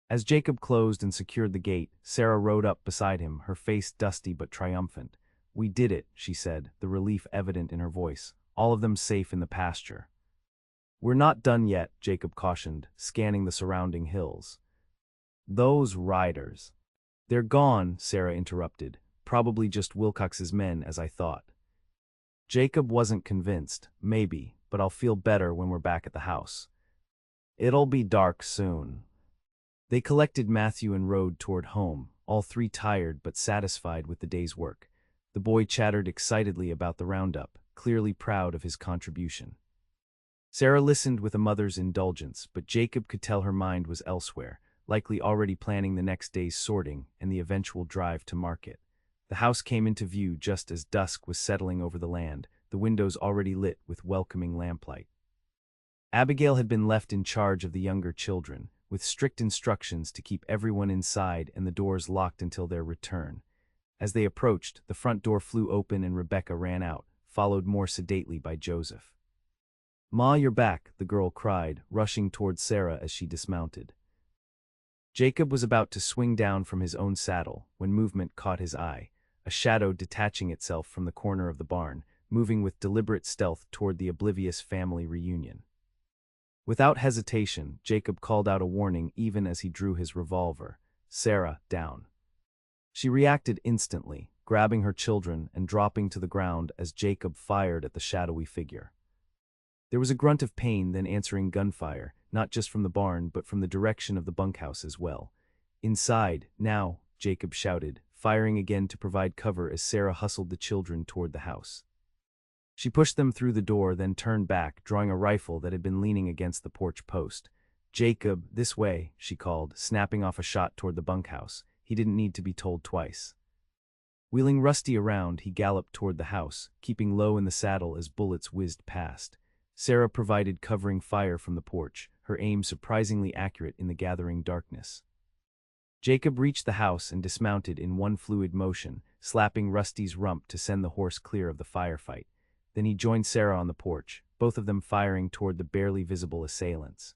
As Jacob closed and secured the gate, Sarah rode up beside him, her face dusty but triumphant. "We did it," she said, the relief evident in her voice. "All of them safe in the pasture." "We're not done yet," Jacob cautioned, scanning the surrounding hills. "Those riders." "They're gone," Sarah interrupted. "Probably just Wilcox's men, as I thought." Jacob wasn't convinced. "Maybe, but I'll feel better when we're back at the house." "It'll be dark soon." They collected Matthew and rode toward home, all three tired but satisfied with the day's work. The boy chattered excitedly about the roundup, clearly proud of his contribution. Sarah listened with a mother's indulgence, but Jacob could tell her mind was elsewhere, likely already planning the next day's sorting and the eventual drive to market. The house came into view just as dusk was settling over the land, the windows already lit with welcoming lamplight. Abigail had been left in charge of the younger children, with strict instructions to keep everyone inside and the doors locked until their return. As they approached, the front door flew open and Rebecca ran out, followed more sedately by Joseph. "Ma, you're back," the girl cried, rushing toward Sarah as she dismounted. Jacob was about to swing down from his own saddle when movement caught his eye, a shadow detaching itself from the corner of the barn, moving with deliberate stealth toward the oblivious family reunion. Without hesitation, Jacob called out a warning even as he drew his revolver. "Sarah, down." She reacted instantly, grabbing her children and dropping to the ground as Jacob fired at the shadowy figure. There was a grunt of pain, then answering gunfire, not just from the barn but from the direction of the bunkhouse as well. "Inside, now," Jacob shouted, firing again to provide cover as Sarah hustled the children toward the house. She pushed them through the door, then turned back, drawing a rifle that had been leaning against the porch post. "Jacob, this way," she called, snapping off a shot toward the bunkhouse. He didn't need to be told twice. Wheeling Rusty around, he galloped toward the house, keeping low in the saddle as bullets whizzed past. Sarah provided covering fire from the porch, her aim surprisingly accurate in the gathering darkness. Jacob reached the house and dismounted in one fluid motion, slapping Rusty's rump to send the horse clear of the firefight. Then he joined Sarah on the porch, both of them firing toward the barely visible assailants.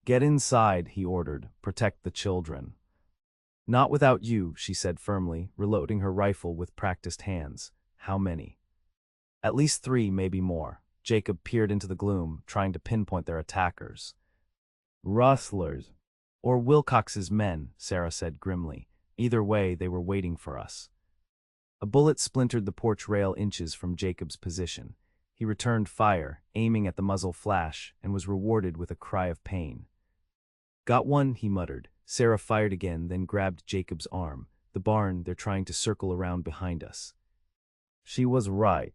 "Get inside," he ordered. "Protect the children." "Not without you," she said firmly, reloading her rifle with practiced hands. "How many?" "At least 3, maybe more." Jacob peered into the gloom, trying to pinpoint their attackers. "Rustlers." "Or Wilcox's men," Sarah said grimly. "Either way, they were waiting for us." A bullet splintered the porch rail inches from Jacob's position. He returned fire, aiming at the muzzle flash, and was rewarded with a cry of pain. "Got one," he muttered. Sarah fired again, then grabbed Jacob's arm. "The barn, they're trying to circle around behind us." She was right.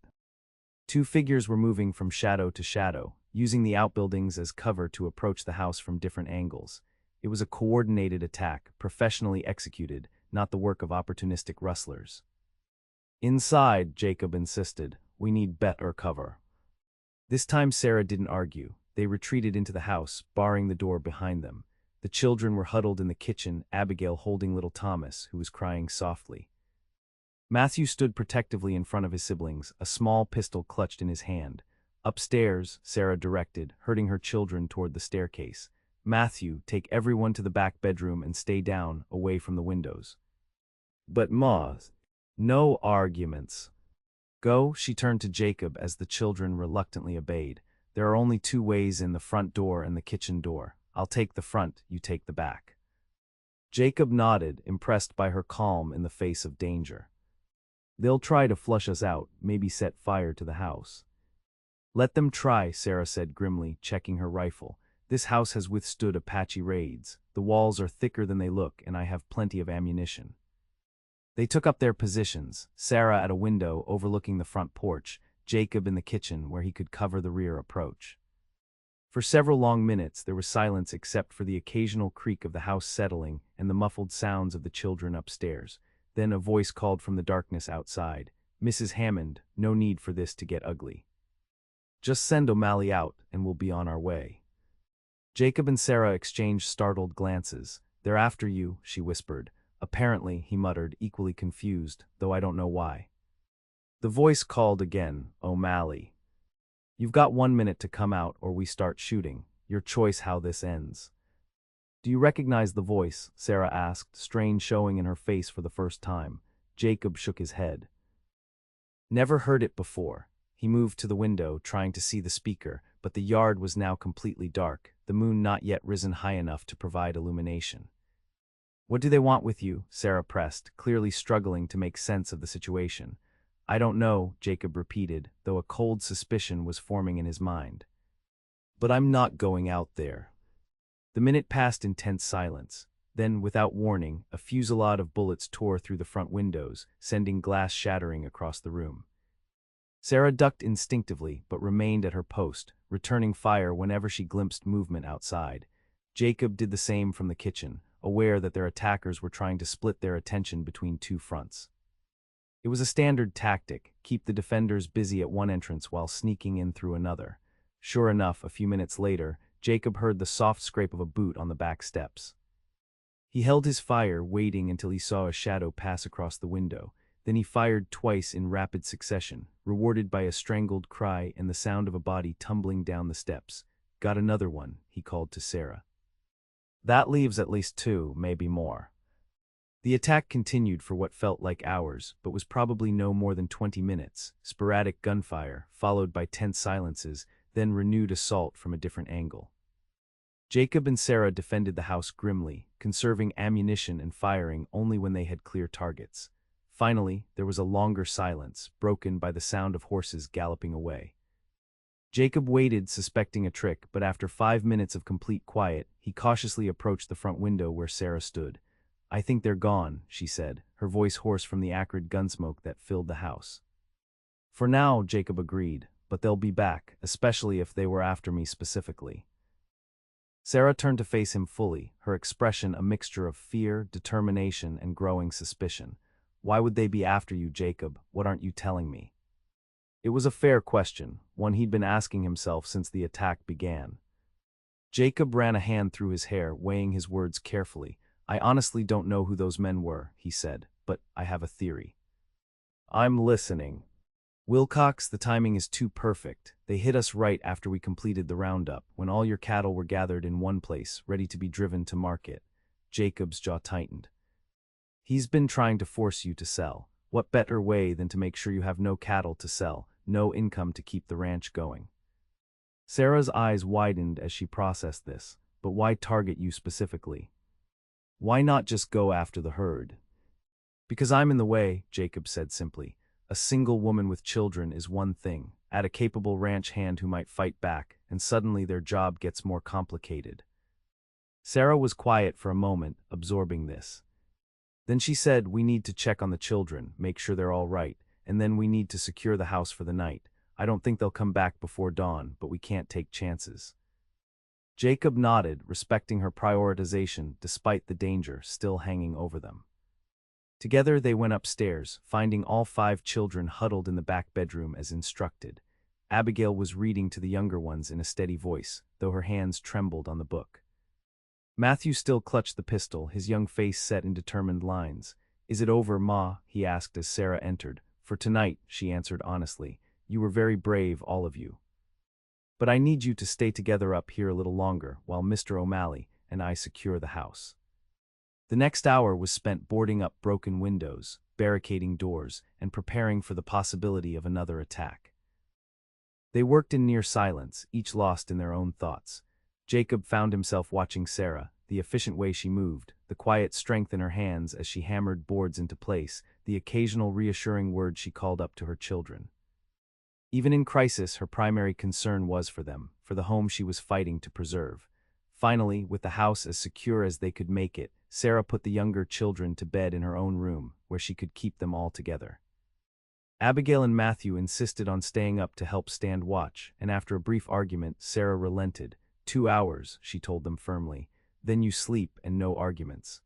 2 figures were moving from shadow to shadow, using the outbuildings as cover to approach the house from different angles. It was a coordinated attack, professionally executed, not the work of opportunistic rustlers. "Inside," Jacob insisted. "We need better cover." This time Sarah didn't argue. They retreated into the house, barring the door behind them. The children were huddled in the kitchen, Abigail holding little Thomas, who was crying softly. Matthew stood protectively in front of his siblings, a small pistol clutched in his hand. "Upstairs," Sarah directed, herding her children toward the staircase. "Matthew, take everyone to the back bedroom and stay down, away from the windows." "But Ma..." "No arguments." "Go," she turned to Jacob as the children reluctantly obeyed. "There are only 2 ways in, the front door and the kitchen door. I'll take the front, you take the back." Jacob nodded, impressed by her calm in the face of danger. "They'll try to flush us out, maybe set fire to the house." "Let them try," Sarah said grimly, checking her rifle. "This house has withstood Apache raids. The walls are thicker than they look, and I have plenty of ammunition." They took up their positions, Sarah at a window overlooking the front porch, Jacob in the kitchen where he could cover the rear approach. For several long minutes there was silence except for the occasional creak of the house settling and the muffled sounds of the children upstairs. Then a voice called from the darkness outside, "Mrs. Hammond, no need for this to get ugly. Just send O'Malley out and we'll be on our way." Jacob and Sarah exchanged startled glances. "They're after you," she whispered. "Apparently," he muttered, equally confused, though I don't know why. The voice called again, "O'Malley. You've got 1 minute to come out or we start shooting. Your choice how this ends." "Do you recognize the voice?" Sarah asked, strain showing in her face for the first time. Jacob shook his head. "Never heard it before." He moved to the window, trying to see the speaker, but the yard was now completely dark, the moon not yet risen high enough to provide illumination. "What do they want with you?" Sarah pressed, clearly struggling to make sense of the situation. "I don't know," Jacob repeated, though a cold suspicion was forming in his mind. "But I'm not going out there." The minute passed in tense silence. Then, without warning, a fusillade of bullets tore through the front windows, sending glass shattering across the room. Sarah ducked instinctively, but remained at her post, returning fire whenever she glimpsed movement outside. Jacob did the same from the kitchen, aware that their attackers were trying to split their attention between two fronts. It was a standard tactic, keep the defenders busy at one entrance while sneaking in through another. Sure enough, a few minutes later, Jacob heard the soft scrape of a boot on the back steps. He held his fire, waiting until he saw a shadow pass across the window. Then he fired twice in rapid succession, rewarded by a strangled cry and the sound of a body tumbling down the steps. "Got another one," he called to Sarah. "That leaves at least 2, maybe more." The attack continued for what felt like hours, but was probably no more than 20 minutes, sporadic gunfire, followed by tense silences, then renewed assault from a different angle. Jacob and Sarah defended the house grimly, conserving ammunition and firing only when they had clear targets. Finally, there was a longer silence, broken by the sound of horses galloping away. Jacob waited, suspecting a trick, but after 5 minutes of complete quiet, he cautiously approached the front window where Sarah stood. "I think they're gone," she said, her voice hoarse from the acrid gunsmoke that filled the house. "For now," Jacob agreed, "but they'll be back, especially if they were after me specifically." Sarah turned to face him fully, her expression a mixture of fear, determination, and growing suspicion. "Why would they be after you, Jacob? What aren't you telling me?" It was a fair question, one he'd been asking himself since the attack began. Jacob ran a hand through his hair, weighing his words carefully. "I honestly don't know who those men were," he said, "but I have a theory." "I'm listening." "Wilcox, the timing is too perfect. They hit us right after we completed the roundup, when all your cattle were gathered in one place, ready to be driven to market." Jacob's jaw tightened. "He's been trying to force you to sell. What better way than to make sure you have no cattle to sell, no income to keep the ranch going?" Sarah's eyes widened as she processed this. "But why target you specifically? Why not just go after the herd?" "Because I'm in the way," Jacob said simply. "A single woman with children is one thing. Add a capable ranch hand who might fight back, and suddenly their job gets more complicated." Sarah was quiet for a moment, absorbing this. Then she said, "We need to check on the children, make sure they're all right, and then we need to secure the house for the night. I don't think they'll come back before dawn, but we can't take chances." Jacob nodded, respecting her prioritization despite the danger still hanging over them. Together they went upstairs, finding all 5 children huddled in the back bedroom as instructed. Abigail was reading to the younger ones in a steady voice, though her hands trembled on the book. Matthew still clutched the pistol, his young face set in determined lines. "Is it over, Ma?" he asked as Sarah entered. "For tonight," she answered honestly. "You were very brave, all of you. But I need you to stay together up here a little longer, while Mr. O'Malley and I secure the house." The next hour was spent boarding up broken windows, barricading doors, and preparing for the possibility of another attack. They worked in near silence, each lost in their own thoughts. Jacob found himself watching Sarah, the efficient way she moved, the quiet strength in her hands as she hammered boards into place, the occasional reassuring word she called up to her children. Even in crisis, her primary concern was for them, for the home she was fighting to preserve. Finally, with the house as secure as they could make it, Sarah put the younger children to bed in her own room, where she could keep them all together. Abigail and Matthew insisted on staying up to help stand watch, and after a brief argument, Sarah relented, 2 hours, she told them firmly. Then you sleep and no arguments.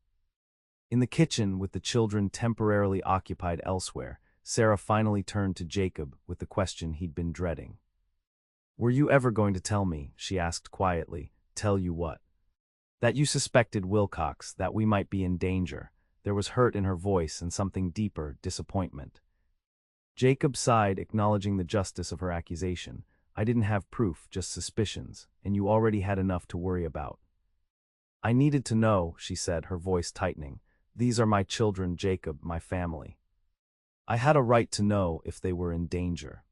In the kitchen, with the children temporarily occupied elsewhere, Sarah finally turned to Jacob with the question he'd been dreading. Were you ever going to tell me, she asked quietly, tell you what? That you suspected Wilcox, that we might be in danger. There was hurt in her voice and something deeper, disappointment. Jacob sighed, acknowledging the justice of her accusation. I didn't have proof, just suspicions, and you already had enough to worry about. I needed to know, she said, her voice tightening. These are my children, Jacob, my family. I had a right to know if they were in danger.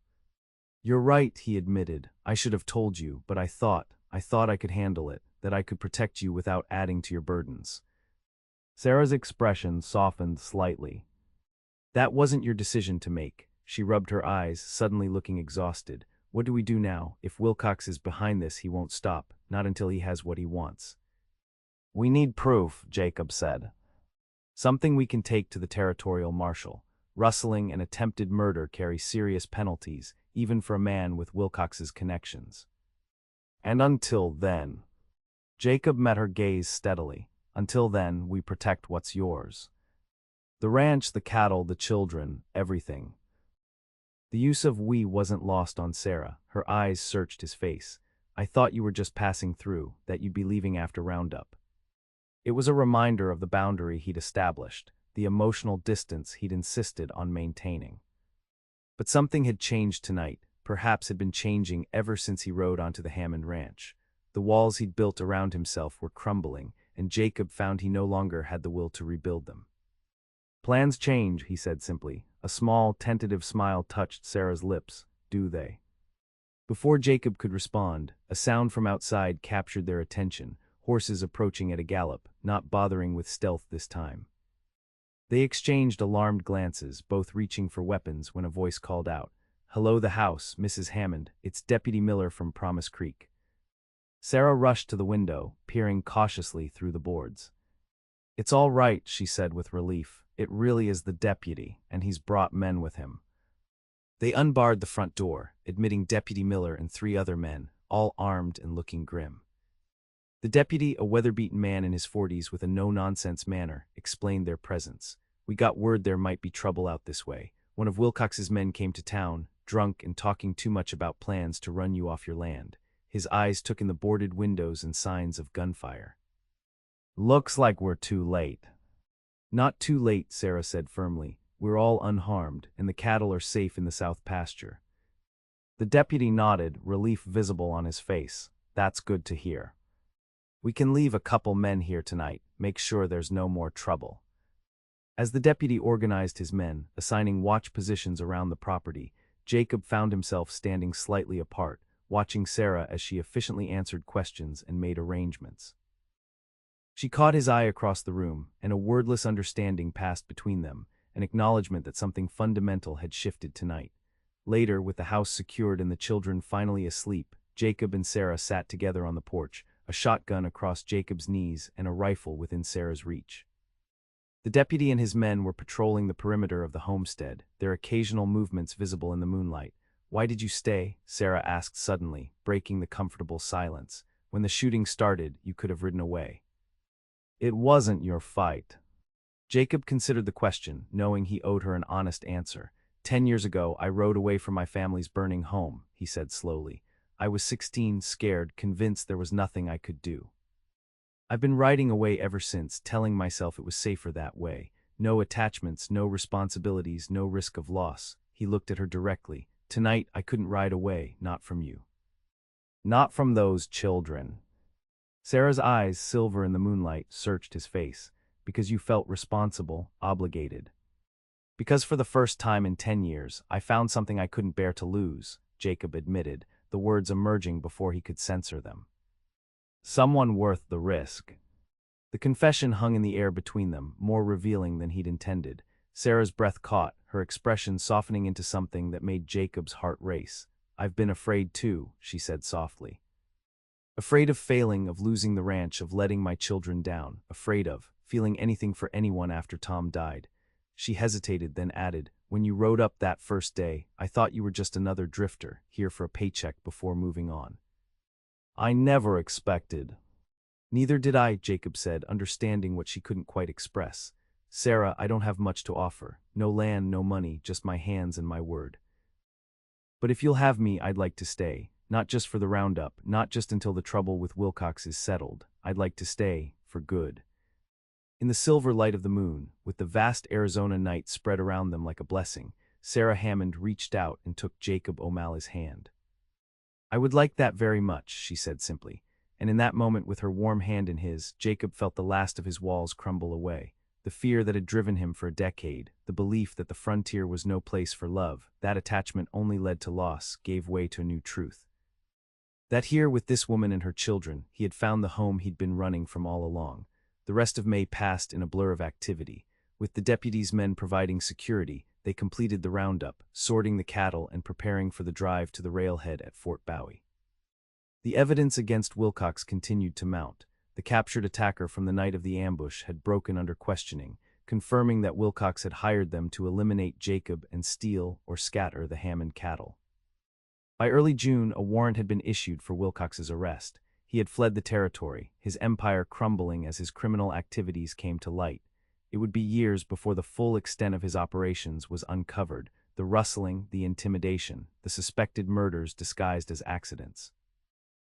You're right, he admitted. I should have told you, but I thought I could handle it, that I could protect you without adding to your burdens. Sarah's expression softened slightly. That wasn't your decision to make. She rubbed her eyes, suddenly looking exhausted. What do we do now? If Wilcox is behind this, he won't stop, not until he has what he wants. We need proof, Jacob said. Something we can take to the territorial marshal. Rustling and attempted murder carry serious penalties, even for a man with Wilcox's connections. And until then, Jacob met her gaze steadily. Until then, we protect what's yours. The ranch, the cattle, the children, everything. The use of we wasn't lost on Sarah. Her eyes searched his face. I thought you were just passing through, that you'd be leaving after roundup. It was a reminder of the boundary he'd established, the emotional distance he'd insisted on maintaining. But something had changed tonight, perhaps had been changing ever since he rode onto the Hammond ranch. The walls he'd built around himself were crumbling, and Jacob found he no longer had the will to rebuild them. Plans change, he said simply. A small, tentative smile touched Sarah's lips. Do they? Before Jacob could respond, a sound from outside captured their attention, horses approaching at a gallop, not bothering with stealth this time. They exchanged alarmed glances, both reaching for weapons when a voice called out, Hello, the house, Mrs. Hammond, it's Deputy Miller from Promise Creek. Sarah rushed to the window, peering cautiously through the boards. It's all right, she said with relief. It really is the deputy, and he's brought men with him. They unbarred the front door, admitting Deputy Miller and 3 other men, all armed and looking grim. The deputy, a weather-beaten man in his 40s with a no-nonsense manner, explained their presence. We got word there might be trouble out this way. One of Wilcox's men came to town, drunk and talking too much about plans to run you off your land. His eyes took in the boarded windows and signs of gunfire. Looks like we're too late. Not too late, Sarah said firmly. We're all unharmed, and the cattle are safe in the south pasture. The deputy nodded, relief visible on his face. That's good to hear. We can leave a couple men here tonight, make sure there's no more trouble. As the deputy organized his men, assigning watch positions around the property, Jacob found himself standing slightly apart, watching Sarah as she efficiently answered questions and made arrangements. She caught his eye across the room, and a wordless understanding passed between them, an acknowledgement that something fundamental had shifted tonight. Later, with the house secured and the children finally asleep, Jacob and Sarah sat together on the porch, a shotgun across Jacob's knees and a rifle within Sarah's reach. The deputy and his men were patrolling the perimeter of the homestead, their occasional movements visible in the moonlight. Why did you stay? Sarah asked suddenly, breaking the comfortable silence. When the shooting started, you could have ridden away. It wasn't your fight. Jacob considered the question, knowing he owed her an honest answer. 10 years ago, I rode away from my family's burning home, he said slowly. I was 16, scared, convinced there was nothing I could do. I've been riding away ever since, telling myself it was safer that way. No attachments, no responsibilities, no risk of loss. He looked at her directly. Tonight, I couldn't ride away, not from you. Not from those children. Sarah's eyes, silver in the moonlight, searched his face. Because you felt responsible, obligated. Because for the first time in 10 years, I found something I couldn't bear to lose, Jacob admitted, the words emerging before he could censor them. Someone worth the risk. The confession hung in the air between them, more revealing than he'd intended. Sarah's breath caught, her expression softening into something that made Jacob's heart race. I've been afraid too, she said softly. Afraid of failing, of losing the ranch, of letting my children down, afraid of feeling anything for anyone after Tom died. She hesitated, then added, when you rode up that first day, I thought you were just another drifter, here for a paycheck before moving on. I never expected. Neither did I, Jacob said, understanding what she couldn't quite express. Sarah, I don't have much to offer. No land, no money, just my hands and my word. But if you'll have me, I'd like to stay. Not just for the roundup, not just until the trouble with Wilcox is settled. I'd like to stay, for good. In the silver light of the moon, with the vast Arizona night spread around them like a blessing, Sarah Hammond reached out and took Jacob O'Malley's hand. I would like that very much, she said simply, and in that moment with her warm hand in his, Jacob felt the last of his walls crumble away. The fear that had driven him for a decade, the belief that the frontier was no place for love, that attachment only led to loss, gave way to a new truth. That here, with this woman and her children, he had found the home he'd been running from all along. The rest of May passed in a blur of activity. With the deputies' men providing security, they completed the roundup, sorting the cattle and preparing for the drive to the railhead at Fort Bowie. The evidence against Wilcox continued to mount. The captured attacker from the night of the ambush had broken under questioning, confirming that Wilcox had hired them to eliminate Jacob and steal or scatter the Hammond cattle. By early June, a warrant had been issued for Wilcox's arrest. He had fled the territory, his empire crumbling as his criminal activities came to light. It would be years before the full extent of his operations was uncovered, the rustling, the intimidation, the suspected murders disguised as accidents.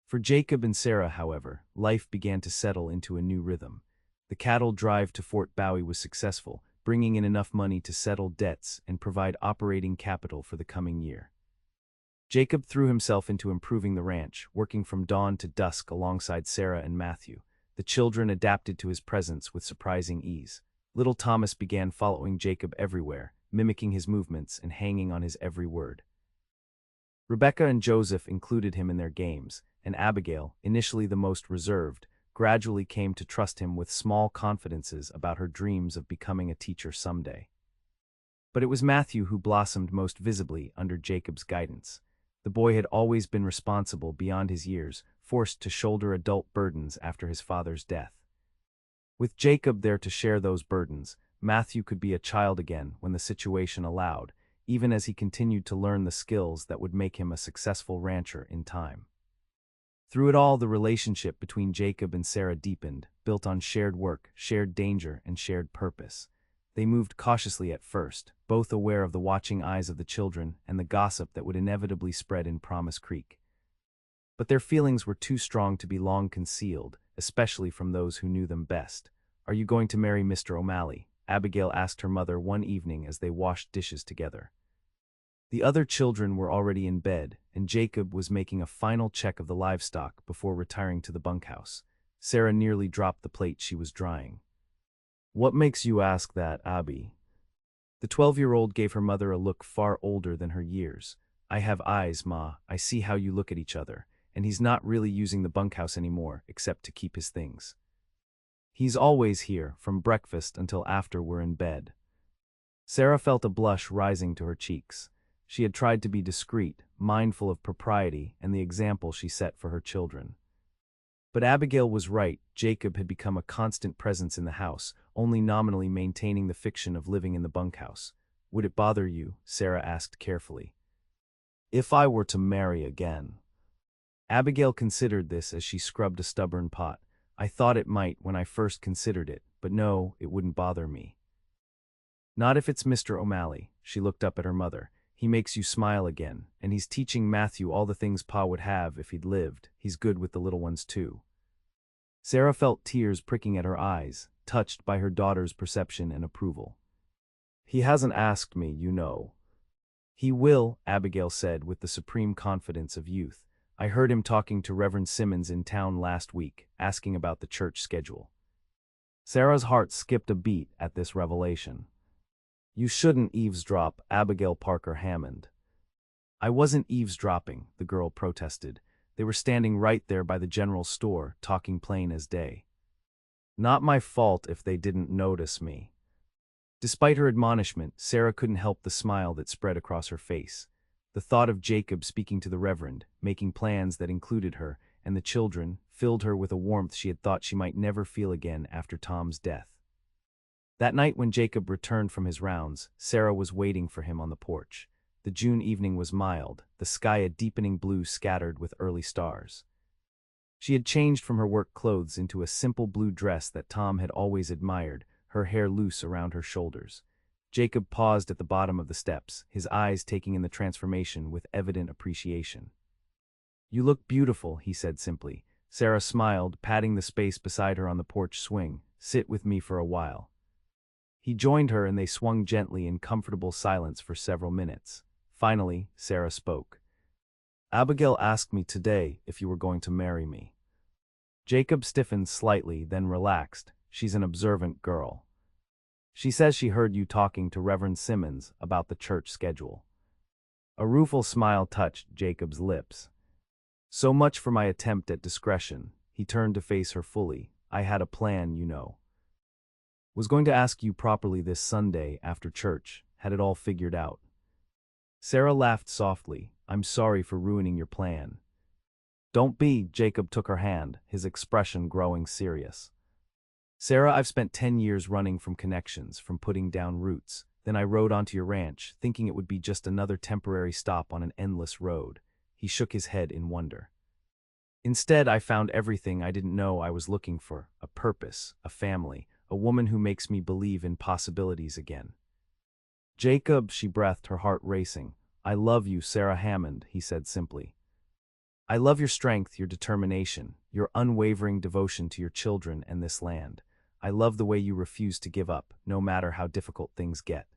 For Jacob and Sarah, however, life began to settle into a new rhythm. The cattle drive to Fort Bowie was successful, bringing in enough money to settle debts and provide operating capital for the coming year. Jacob threw himself into improving the ranch, working from dawn to dusk alongside Sarah and Matthew. The children adapted to his presence with surprising ease. Little Thomas began following Jacob everywhere, mimicking his movements and hanging on his every word. Rebecca and Joseph included him in their games, and Abigail, initially the most reserved, gradually came to trust him with small confidences about her dreams of becoming a teacher someday. But it was Matthew who blossomed most visibly under Jacob's guidance. The boy had always been responsible beyond his years, forced to shoulder adult burdens after his father's death. With Jacob there to share those burdens, Matthew could be a child again when the situation allowed, even as he continued to learn the skills that would make him a successful rancher in time. Through it all, the relationship between Jacob and Sarah deepened, built on shared work, shared danger, and shared purpose. They moved cautiously at first, both aware of the watching eyes of the children and the gossip that would inevitably spread in Promise Creek. But their feelings were too strong to be long concealed, especially from those who knew them best. "Are you going to marry Mr. O'Malley?" Abigail asked her mother one evening as they washed dishes together. The other children were already in bed, and Jacob was making a final check of the livestock before retiring to the bunkhouse. Sarah nearly dropped the plate she was drying. "What makes you ask that, Abby?" The 12-year-old gave her mother a look far older than her years. "I have eyes, Ma. I see how you look at each other, and he's not really using the bunkhouse anymore, except to keep his things. He's always here, from breakfast until after we're in bed." Sarah felt a blush rising to her cheeks. She had tried to be discreet, mindful of propriety and the example she set for her children. But Abigail was right. Jacob had become a constant presence in the house, only nominally maintaining the fiction of living in the bunkhouse. "Would it bother you?" Sarah asked carefully. "If I were to marry again?" Abigail considered this as she scrubbed a stubborn pot. "I thought it might when I first considered it, but no, it wouldn't bother me." "Not if it's Mr. O'Malley." She looked up at her mother. "He makes you smile again, and he's teaching Matthew all the things Pa would have if he'd lived. He's good with the little ones too." Sarah felt tears pricking at her eyes, touched by her daughter's perception and approval. "He hasn't asked me, you know." "He will," Abigail said with the supreme confidence of youth. "I heard him talking to Reverend Simmons in town last week, asking about the church schedule." Sarah's heart skipped a beat at this revelation. "You shouldn't eavesdrop, Abigail Parker Hammond." "I wasn't eavesdropping," the girl protested. "They were standing right there by the general store, talking plain as day." "Not my fault if they didn't notice me." Despite her admonishment, Sarah couldn't help the smile that spread across her face. The thought of Jacob speaking to the Reverend, making plans that included her, and the children, filled her with a warmth she had thought she might never feel again after Tom's death. That night when Jacob returned from his rounds, Sarah was waiting for him on the porch. The June evening was mild, the sky a deepening blue scattered with early stars. She had changed from her work clothes into a simple blue dress that Tom had always admired, her hair loose around her shoulders. Jacob paused at the bottom of the steps, his eyes taking in the transformation with evident appreciation. "You look beautiful," he said simply. Sarah smiled, patting the space beside her on the porch swing. "Sit with me for a while." He joined her and they swung gently in comfortable silence for several minutes. Finally, Sarah spoke. "Abigail asked me today if you were going to marry me." Jacob stiffened slightly, then relaxed. "She's an observant girl. She says she heard you talking to Reverend Simmons about the church schedule." A rueful smile touched Jacob's lips. "So much for my attempt at discretion." He turned to face her fully. "I had a plan, you know. Was going to ask you properly this Sunday after church. Had it all figured out." Sarah laughed softly. "I'm sorry for ruining your plan." "Don't be." Jacob took her hand, his expression growing serious. "Sarah, I've spent 10 years running from connections, from putting down roots. Then I rode onto your ranch, thinking it would be just another temporary stop on an endless road." He shook his head in wonder. "Instead, I found everything I didn't know I was looking for: a purpose, a family, a woman who makes me believe in possibilities again." "Jacob," she breathed, her heart racing. "I love you, Sarah Hammond," he said simply. "I love your strength, your determination, your unwavering devotion to your children and this land. I love the way you refuse to give up, no matter how difficult things get.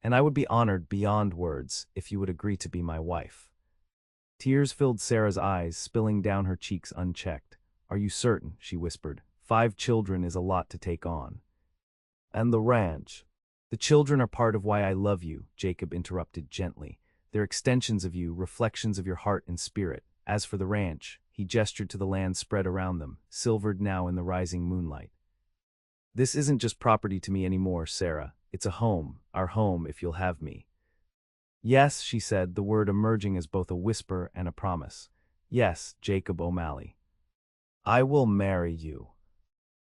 And I would be honored beyond words if you would agree to be my wife." Tears filled Sarah's eyes, spilling down her cheeks unchecked. "Are you certain?" she whispered. 5 children is a lot to take on. "And the ranch." "The children are part of why I love you," Jacob interrupted gently. "They're extensions of you, reflections of your heart and spirit. As for the ranch," he gestured to the land spread around them, silvered now in the rising moonlight. "This isn't just property to me anymore, Sarah. It's a home, our home if you'll have me." "Yes," she said, the word emerging as both a whisper and a promise. "Yes, Jacob O'Malley. I will marry you."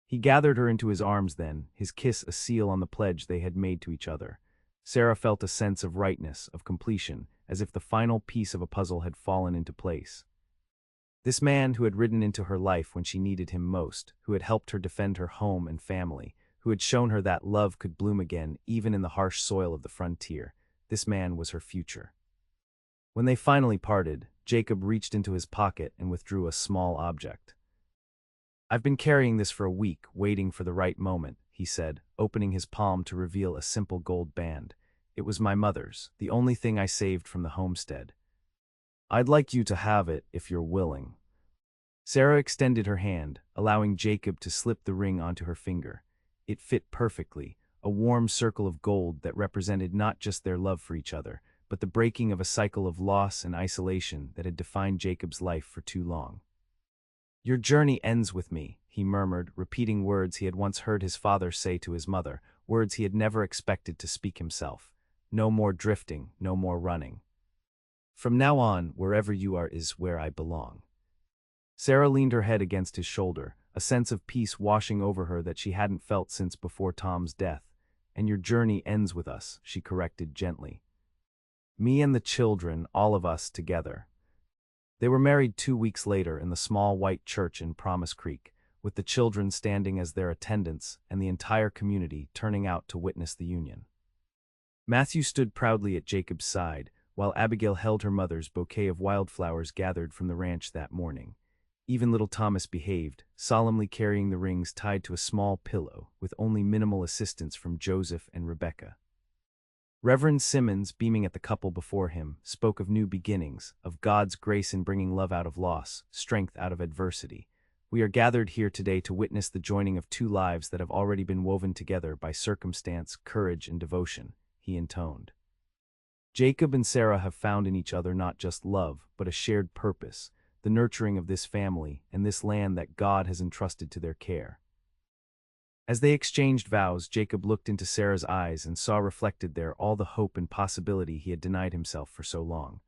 He gathered her into his arms then, his kiss a seal on the pledge they had made to each other. Sarah felt a sense of rightness, of completion, as if the final piece of a puzzle had fallen into place. This man who had ridden into her life when she needed him most, who had helped her defend her home and family, who had shown her that love could bloom again even in the harsh soil of the frontier, this man was her future. When they finally parted, Jacob reached into his pocket and withdrew a small object. "I've been carrying this for a week, waiting for the right moment," he said, opening his palm to reveal a simple gold band. "It was my mother's, the only thing I saved from the homestead. I'd like you to have it if you're willing." Sarah extended her hand, allowing Jacob to slip the ring onto her finger. It fit perfectly, a warm circle of gold that represented not just their love for each other, but the breaking of a cycle of loss and isolation that had defined Jacob's life for too long. "Your journey ends with me," he murmured, repeating words he had once heard his father say to his mother, words he had never expected to speak himself. "No more drifting, no more running. From now on, wherever you are is where I belong." Sarah leaned her head against his shoulder, a sense of peace washing over her that she hadn't felt since before Tom's death. "And your journey ends with us," she corrected gently. "Me and the children, all of us together." They were married 2 weeks later in the small white church in Promise Creek, with the children standing as their attendants and the entire community turning out to witness the union. Matthew stood proudly at Jacob's side, while Abigail held her mother's bouquet of wildflowers gathered from the ranch that morning. Even little Thomas behaved, solemnly carrying the rings tied to a small pillow, with only minimal assistance from Joseph and Rebecca. Reverend Simmons, beaming at the couple before him, spoke of new beginnings, of God's grace in bringing love out of loss, strength out of adversity. "We are gathered here today to witness the joining of 2 lives that have already been woven together by circumstance, courage, and devotion," he intoned. "Jacob and Sarah have found in each other not just love, but a shared purpose, the nurturing of this family and this land that God has entrusted to their care." As they exchanged vows, Jacob looked into Sarah's eyes and saw reflected there all the hope and possibility he had denied himself for so long.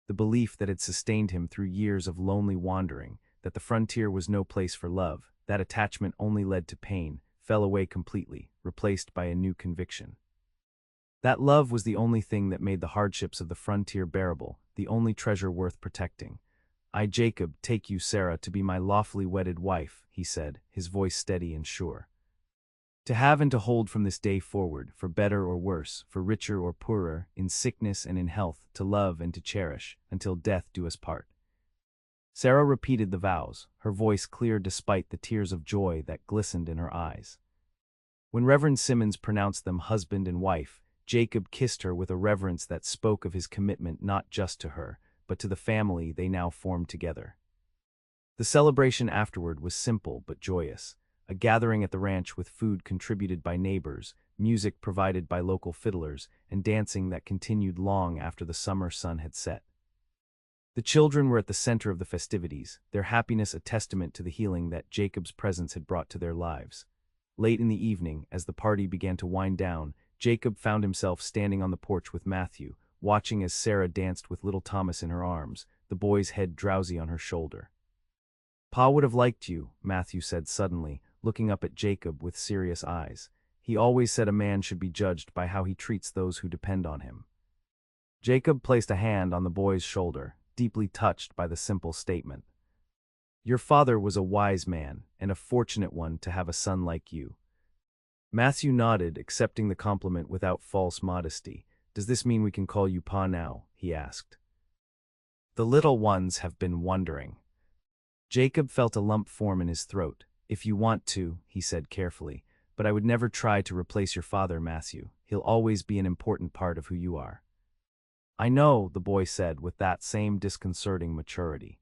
The belief that had sustained him through years of lonely wandering, that the frontier was no place for love, that attachment only led to pain, fell away completely, replaced by a new conviction. That love was the only thing that made the hardships of the frontier bearable, the only treasure worth protecting. "I, Jacob, take you, Sarah, to be my lawfully wedded wife," he said, his voice steady and sure. "To have and to hold from this day forward, for better or worse, for richer or poorer, in sickness and in health, to love and to cherish, until death do us part." Sarah repeated the vows, her voice clear despite the tears of joy that glistened in her eyes. When Reverend Simmons pronounced them husband and wife, Jacob kissed her with a reverence that spoke of his commitment not just to her, but to the family they now formed together. The celebration afterward was simple but joyous, a gathering at the ranch with food contributed by neighbors, music provided by local fiddlers, and dancing that continued long after the summer sun had set. The children were at the center of the festivities, their happiness a testament to the healing that Jacob's presence had brought to their lives. Late in the evening, as the party began to wind down, Jacob found himself standing on the porch with Matthew, watching as Sarah danced with little Thomas in her arms, the boy's head drowsy on her shoulder. "Pa would have liked you," Matthew said suddenly, looking up at Jacob with serious eyes. "He always said a man should be judged by how he treats those who depend on him." Jacob placed a hand on the boy's shoulder, deeply touched by the simple statement. "Your father was a wise man, and a fortunate one to have a son like you." Matthew nodded, accepting the compliment without false modesty. "Does this mean we can call you Pa now?" he asked. "The little ones have been wondering." Jacob felt a lump form in his throat. "If you want to," he said carefully, "but I would never try to replace your father, Matthew. He'll always be an important part of who you are." "I know," the boy said with that same disconcerting maturity.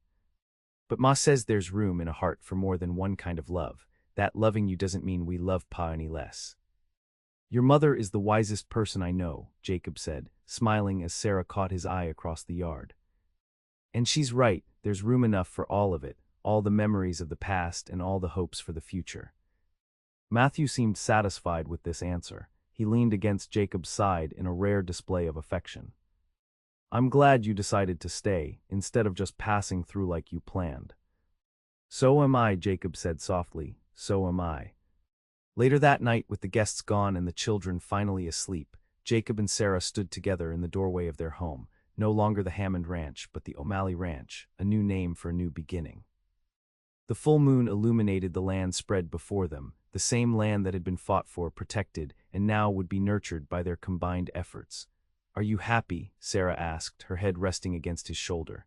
"But Ma says there's room in a heart for more than one kind of love. That loving you doesn't mean we love Pa any less." "Your mother is the wisest person I know," Jacob said, smiling as Sarah caught his eye across the yard. "And she's right, there's room enough for all of it, all the memories of the past and all the hopes for the future." Matthew seemed satisfied with this answer. He leaned against Jacob's side in a rare display of affection. "I'm glad you decided to stay, instead of just passing through like you planned." "So am I," Jacob said softly, "so am I." Later that night, with the guests gone and the children finally asleep, Jacob and Sarah stood together in the doorway of their home, no longer the Hammond Ranch, but the O'Malley Ranch, a new name for a new beginning. The full moon illuminated the land spread before them, the same land that had been fought for, protected, and now would be nurtured by their combined efforts. "Are you happy?" Sarah asked, her head resting against his shoulder.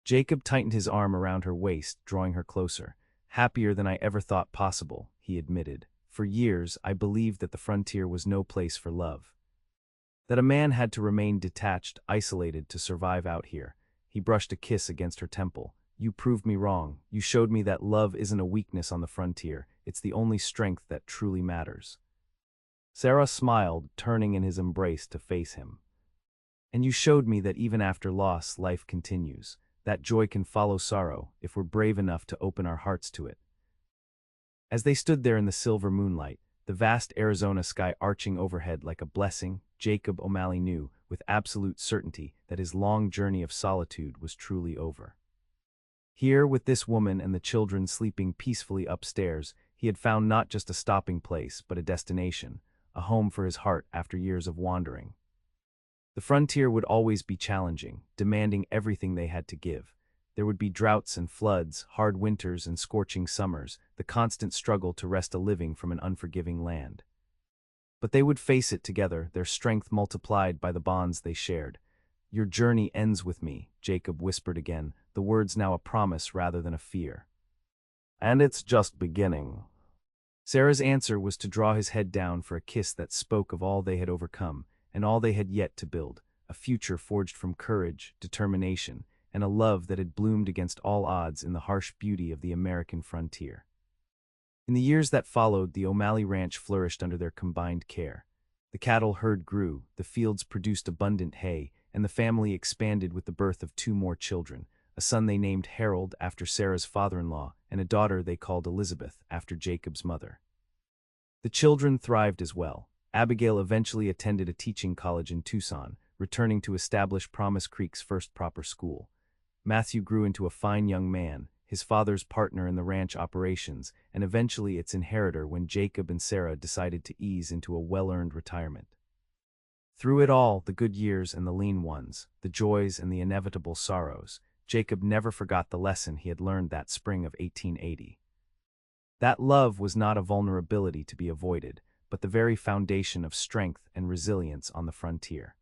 Jacob tightened his arm around her waist, drawing her closer. "Happier than I ever thought possible," he admitted. "For years, I believed that the frontier was no place for love. That a man had to remain detached, isolated to survive out here." He brushed a kiss against her temple. "You proved me wrong. You showed me that love isn't a weakness on the frontier. It's the only strength that truly matters." Sarah smiled, turning in his embrace to face him. "And you showed me that even after loss, life continues. That joy can follow sorrow, if we're brave enough to open our hearts to it." As they stood there in the silver moonlight, the vast Arizona sky arching overhead like a blessing, Jacob O'Malley knew, with absolute certainty, that his long journey of solitude was truly over. Here, with this woman and the children sleeping peacefully upstairs, he had found not just a stopping place, but a destination, a home for his heart after years of wandering. The frontier would always be challenging, demanding everything they had to give. There would be droughts and floods, hard winters and scorching summers, the constant struggle to wrest a living from an unforgiving land. But they would face it together, their strength multiplied by the bonds they shared. "Your journey ends with me," Jacob whispered again, the words now a promise rather than a fear. "And it's just beginning." Sarah's answer was to draw his head down for a kiss that spoke of all they had overcome, and all they had yet to build, a future forged from courage, determination, and a love that had bloomed against all odds in the harsh beauty of the American frontier. In the years that followed, the O'Malley Ranch flourished under their combined care. The cattle herd grew, the fields produced abundant hay, and the family expanded with the birth of 2 more children, a son they named Harold after Sarah's father-in-law, and a daughter they called Elizabeth after Jacob's mother. The children thrived as well. Abigail eventually attended a teaching college in Tucson, returning to establish Promise Creek's first proper school. Matthew grew into a fine young man, his father's partner in the ranch operations, and eventually its inheritor when Jacob and Sarah decided to ease into a well-earned retirement. Through it all, the good years and the lean ones, the joys and the inevitable sorrows, Jacob never forgot the lesson he had learned that spring of 1880. That love was not a vulnerability to be avoided, but the very foundation of strength and resilience on the frontier.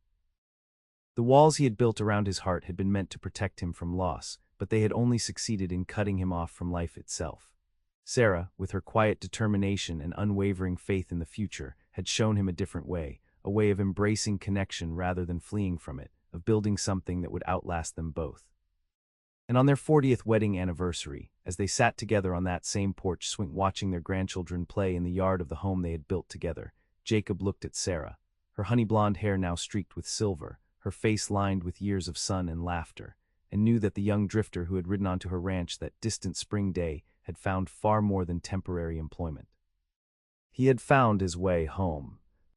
The walls he had built around his heart had been meant to protect him from loss, but they had only succeeded in cutting him off from life itself. Sarah, with her quiet determination and unwavering faith in the future, had shown him a different way, a way of embracing connection rather than fleeing from it, of building something that would outlast them both. And on their 40th wedding anniversary, as they sat together on that same porch swing watching their grandchildren play in the yard of the home they had built together, Jacob looked at Sarah, her honey-blonde hair now streaked with silver, her face lined with years of sun and laughter, and knew that the young drifter who had ridden onto her ranch that distant spring day had found far more than temporary employment. He had found his way home.